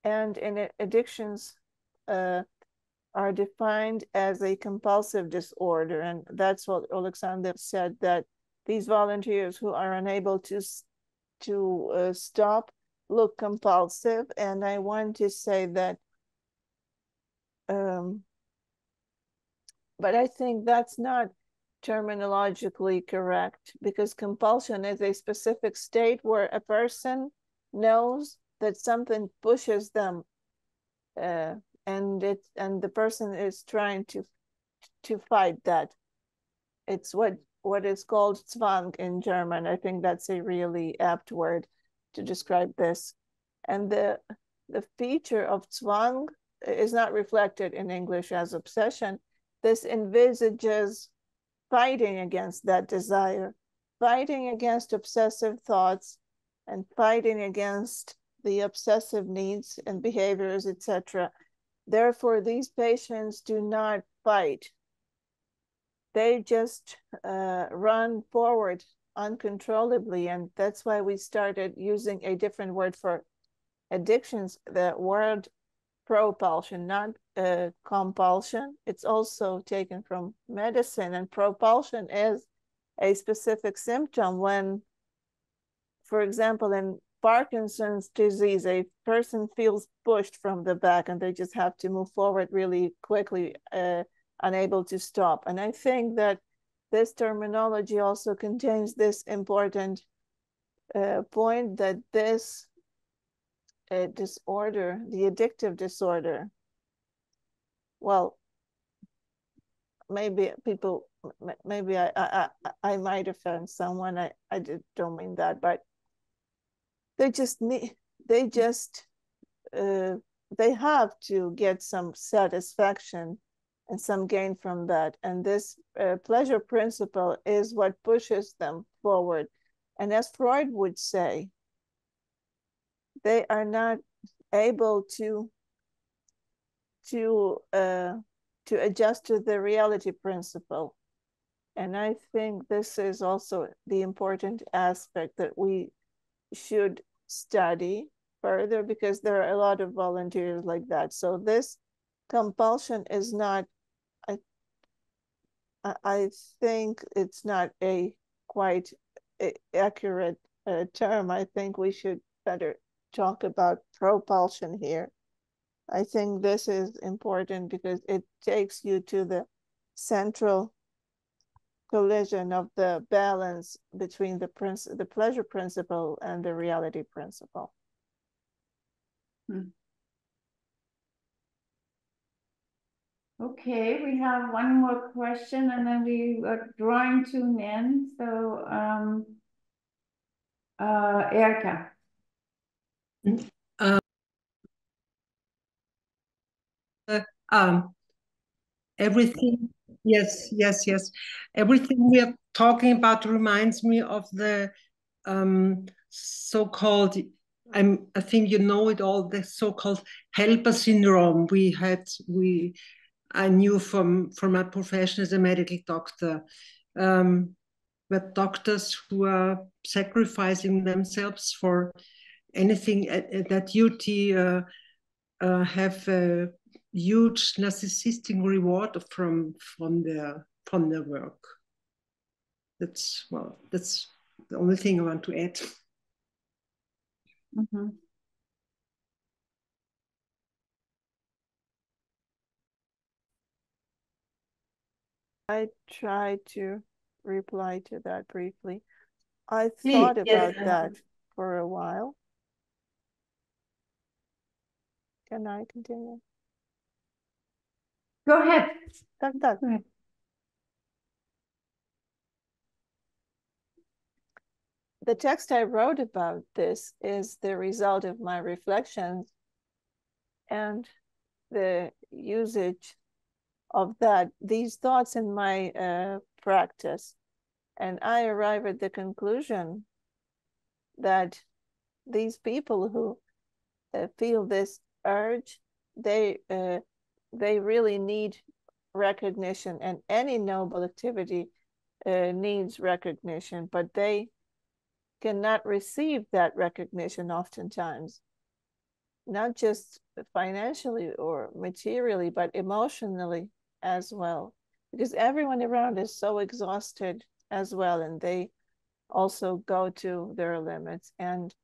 S3: and in addictions are defined as a compulsive disorder. And that's what Oleksandr said, that these volunteers who are unable to stop look compulsive. And I want to say that, but I think that's not terminologically correct, because compulsion is a specific state where a person knows that something pushes them, and the person is trying to fight that. It's what is called Zwang in German. I think that's a really apt word to describe this. And the feature of Zwang is not reflected in English as obsession. This envisages fighting against that desire, fighting against obsessive thoughts, and fighting against the obsessive needs and behaviors, etc. Therefore, these patients do not fight. They just run forward uncontrollably. And that's why we started using a different word for addictions, the word propulsion, not compulsion. It's also taken from medicine, and propulsion is a specific symptom when, for example, in Parkinson's disease, a person feels pushed from the back and they just have to move forward really quickly, unable to stop. And I think that this terminology also contains this important point, that this disorder, the addictive disorder, well, maybe I might offend someone. I don't mean that, but they have to get some satisfaction and some gain from that. And this pleasure principle is what pushes them forward. And as Freud would say, they are not able to adjust to the reality principle. And I think this is also the important aspect that we should study further, because there are a lot of volunteers like that. So this compulsion is not, I think it's not a quite accurate term. I think we should better talk about propulsion here. I think this is important because it takes you to the central collision of the balance between the pleasure principle and the reality principle.
S1: Okay, we have one more question and then we are drawing to an end. So, Erika.
S8: Everything, yes. Everything we are talking about reminds me of the so-called, I think you know it all, the so-called helper syndrome. I knew from my profession as a medical doctor, that doctors who are sacrificing themselves for anything that duty have a huge narcissistic reward from their work. That's the only thing I want to add.
S1: Mm-hmm.
S3: I tried to reply to that briefly. I thought about that for a while. Can I continue?
S1: Go ahead.
S3: Go ahead. The text I wrote about this is the result of my reflections and the usage of these thoughts in my practice. And I arrive at the conclusion that these people who feel this urge, they really need recognition, and any noble activity needs recognition, but they cannot receive that recognition oftentimes. not just financially or materially, but emotionally as well, because everyone around is so exhausted as well, and they also go to their limits, and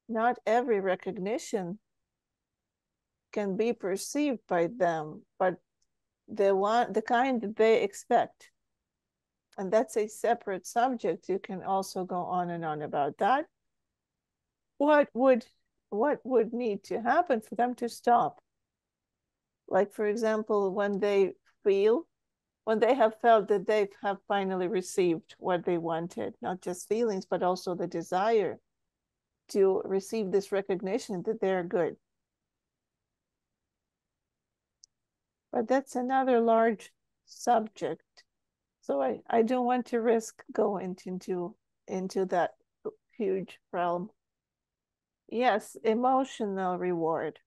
S3: not every recognition can be perceived by them, but the kind that they expect. And that's a separate subject. You can also go on and on about that. What would need to happen for them to stop? Like, for example, when they have felt that they have finally received what they wanted, not just feelings, but also the desire to receive this recognition that they're good. But that's another large subject. So I don't want to risk going into that huge realm. Yes, emotional reward.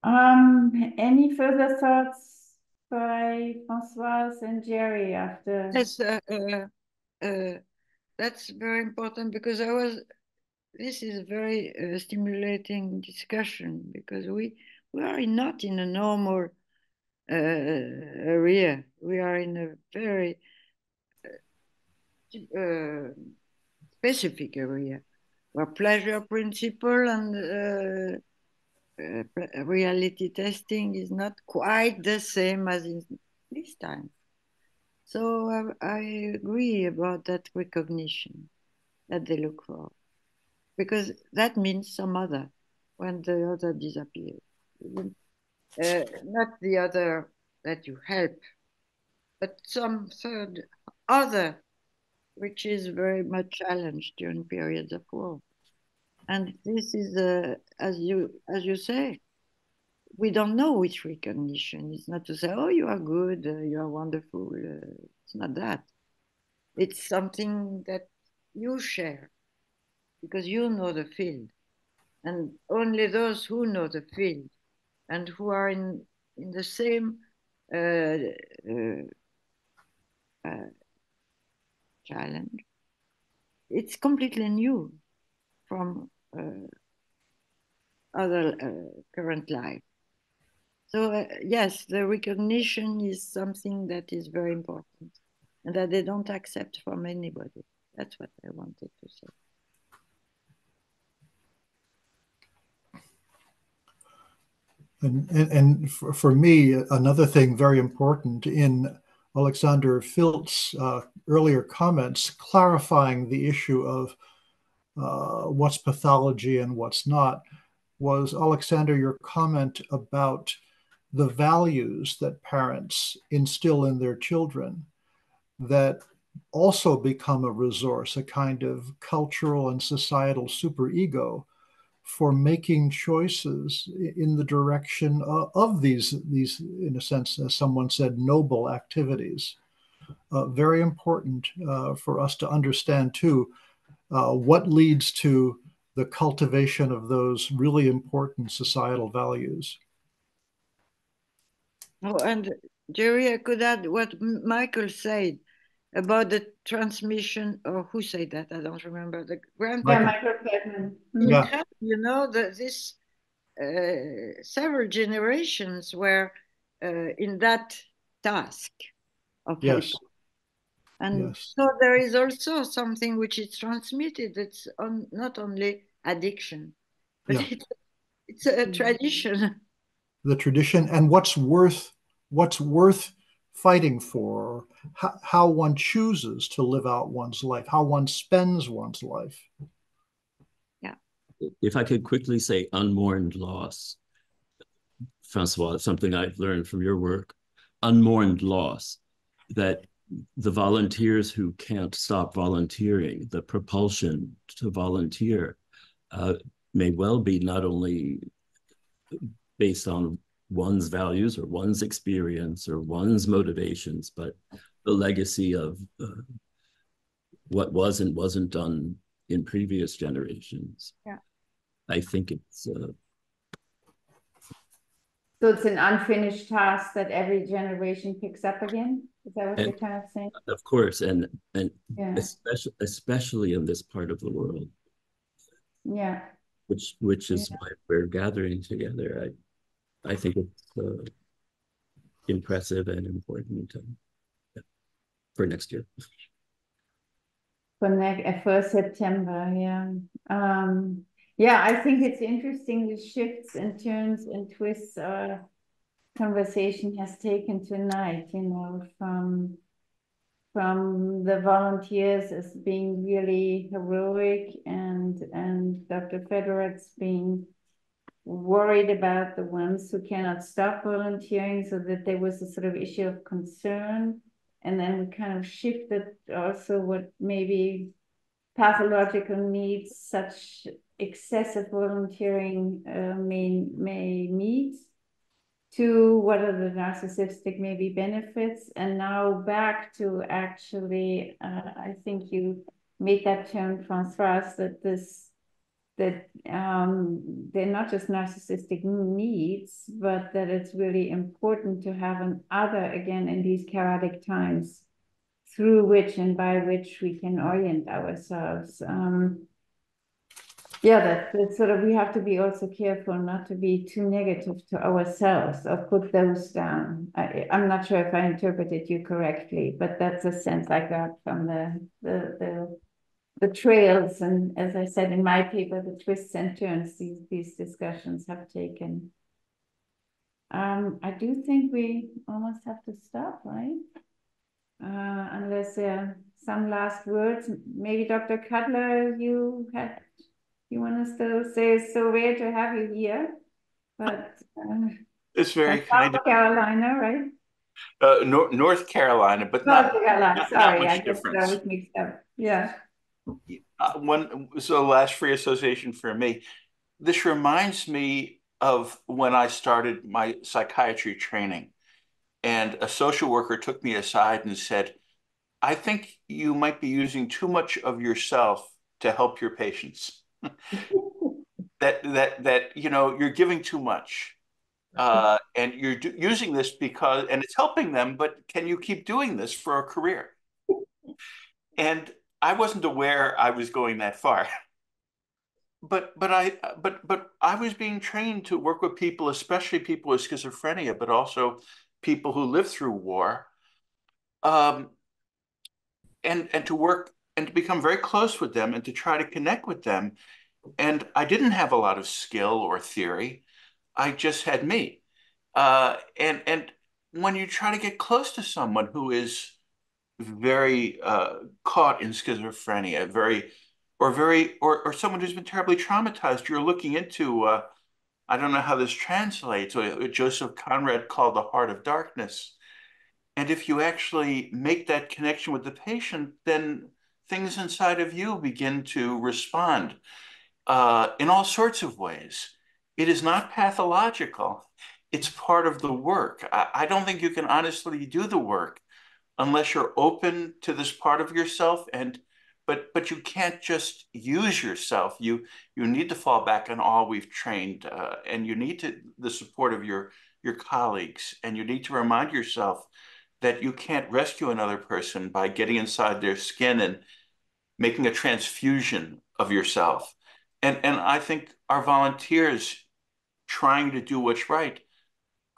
S1: Any further thoughts by Françoise and Jerry after?
S4: Yes, that's very important, because this is a very stimulating discussion, because we are not in a normal area. We are in a very specific area where pleasure principle and reality testing is not quite the same as in this time. So I agree about that recognition that they look for, because that means some other when the other disappears. Not the other that you help, but some third other, which is very much challenged during periods of war. And this is, as you say, we don't know which recognition. It's not to say, oh, you are good, you are wonderful. It's not that. It's something that you share because you know the field. And only those who know the field and who are in the same challenge, it's completely new from other current life. So yes, the recognition is something that is very important and that they don't accept from anybody. That's what I wanted to say.
S5: And for me, another thing very important in Oleksandr Filts' earlier comments, clarifying the issue of what's pathology and what's not, was, Oleksandr, your comment about the values that parents instill in their children that also become a resource, a kind of cultural and societal superego for making choices in the direction of these, in a sense, as someone said, noble activities. Very important for us to understand, too, what leads to the cultivation of those really important societal values.
S4: Oh, and Jerry, I could add what Michael said about the transmission, or who said that? I don't remember. The grandparents.
S1: Michael Fredman.
S5: Yeah.
S4: You know, this several generations were in that task of
S5: Yes.
S4: help. And
S5: yes.
S4: so there is also something which is transmitted. It's not only addiction, but
S5: Yeah.
S4: it's a tradition.
S5: The tradition and what's worth fighting for, how one chooses to live out one's life, how one spends one's life.
S4: Yeah.
S9: If I could quickly say unmourned loss, Françoise, something I've learned from your work, unmourned loss, that the volunteers who can't stop volunteering, the propulsion to volunteer, may well be not only based on one's values or one's experience or one's motivations, but the legacy of what was and wasn't done in previous generations.
S4: Yeah.
S9: I think it's...
S1: So it's an unfinished task that every generation picks up again? Is that what you're kind of saying?
S9: Of course, and
S1: yeah.
S9: especially in this part of the world.
S1: Yeah.
S9: Which is why we're gathering together. I think it's impressive and important for next year.
S1: For September, yeah. Yeah, I think it's interesting the shifts and turns and twists our conversation has taken tonight, you know, from the volunteers as being really heroic and Dr. Federer's being worried about the ones who cannot stop volunteering, so that there was a sort of issue of concern. And then we kind of shifted also what maybe pathological needs such excessive volunteering may meet, to what are the narcissistic maybe benefits, and now back to actually, I think you made that turn, Françoise, that they're not just narcissistic needs, but that it's really important to have an other, again, in these chaotic times, through which and by which we can orient ourselves. Yeah, that's sort of, we have to be also careful not to be too negative to ourselves or put those down. I'm not sure if I interpreted you correctly, but that's a sense I got from the trails, and as I said in my paper, the twists and turns these discussions have taken. I do think we almost have to stop, right? Unless there are some last words. Maybe Dr. Cutler, you want to still say it's so rare to have you here, but
S6: it's very
S1: kind of Carolina, right?
S6: North Carolina, but
S1: North Carolina. Sorry,
S6: not much
S1: I guess
S6: difference.
S1: that was mixed up. Yeah.
S6: So last free association for me. This reminds me of when I started my psychiatry training, and a social worker took me aside and said, I think you might be using too much of yourself to help your patients. that you know, you're giving too much. And you're using this because, and it's helping them, but can you keep doing this for a career? And I wasn't aware I was going that far. But I was being trained to work with people, especially people with schizophrenia, but also people who live through war, and to work and to become very close with them and to try to connect with them. And I didn't have a lot of skill or theory. I just had me. And when you try to get close to someone who is very caught in schizophrenia, or someone who's been terribly traumatized, you're looking into, I don't know how this translates, what Joseph Conrad called the heart of darkness. And if you actually make that connection with the patient, then things inside of you begin to respond in all sorts of ways. It is not pathological. It's part of the work. I don't think you can honestly do the work unless you're open to this part of yourself, but you can't just use yourself. You need to fall back on all we've trained, and you need the support of your colleagues, and you need to remind yourself that you can't rescue another person by getting inside their skin and making a transfusion of yourself. And I think our volunteers trying to do what's right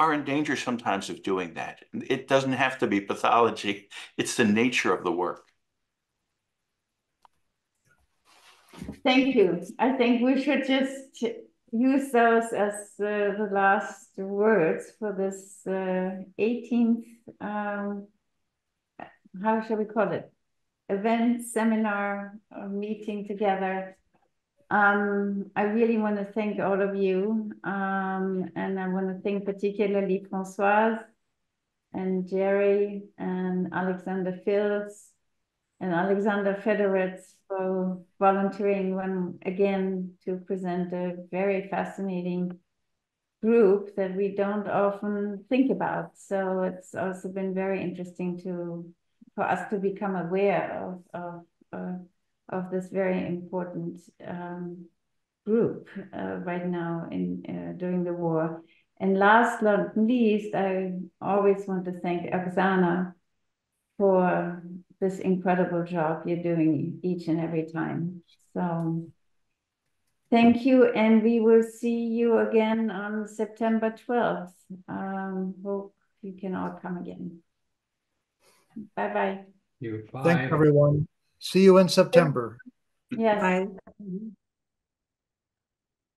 S6: are in danger sometimes of doing that. It doesn't have to be pathology. It's the nature of the work.
S1: Thank you. I think we should just use those as the last words for this 18th, how shall we call it? Event, seminar, meeting together. I really want to thank all of you. And I want to thank particularly Françoise and Jerry and Oleksandr Filts and Alexander Federetz for volunteering again to present a very fascinating group that we don't often think about. So it's also been very interesting for us to become aware of this very important group right now during the war. And last but not least, I always want to thank Oksana for this incredible job you're doing each and every time. So thank you, and we will see you again on September 12th. Hope you can all come again. Bye-bye.
S5: Thanks, everyone. See you in September.
S1: Yes.
S8: Bye.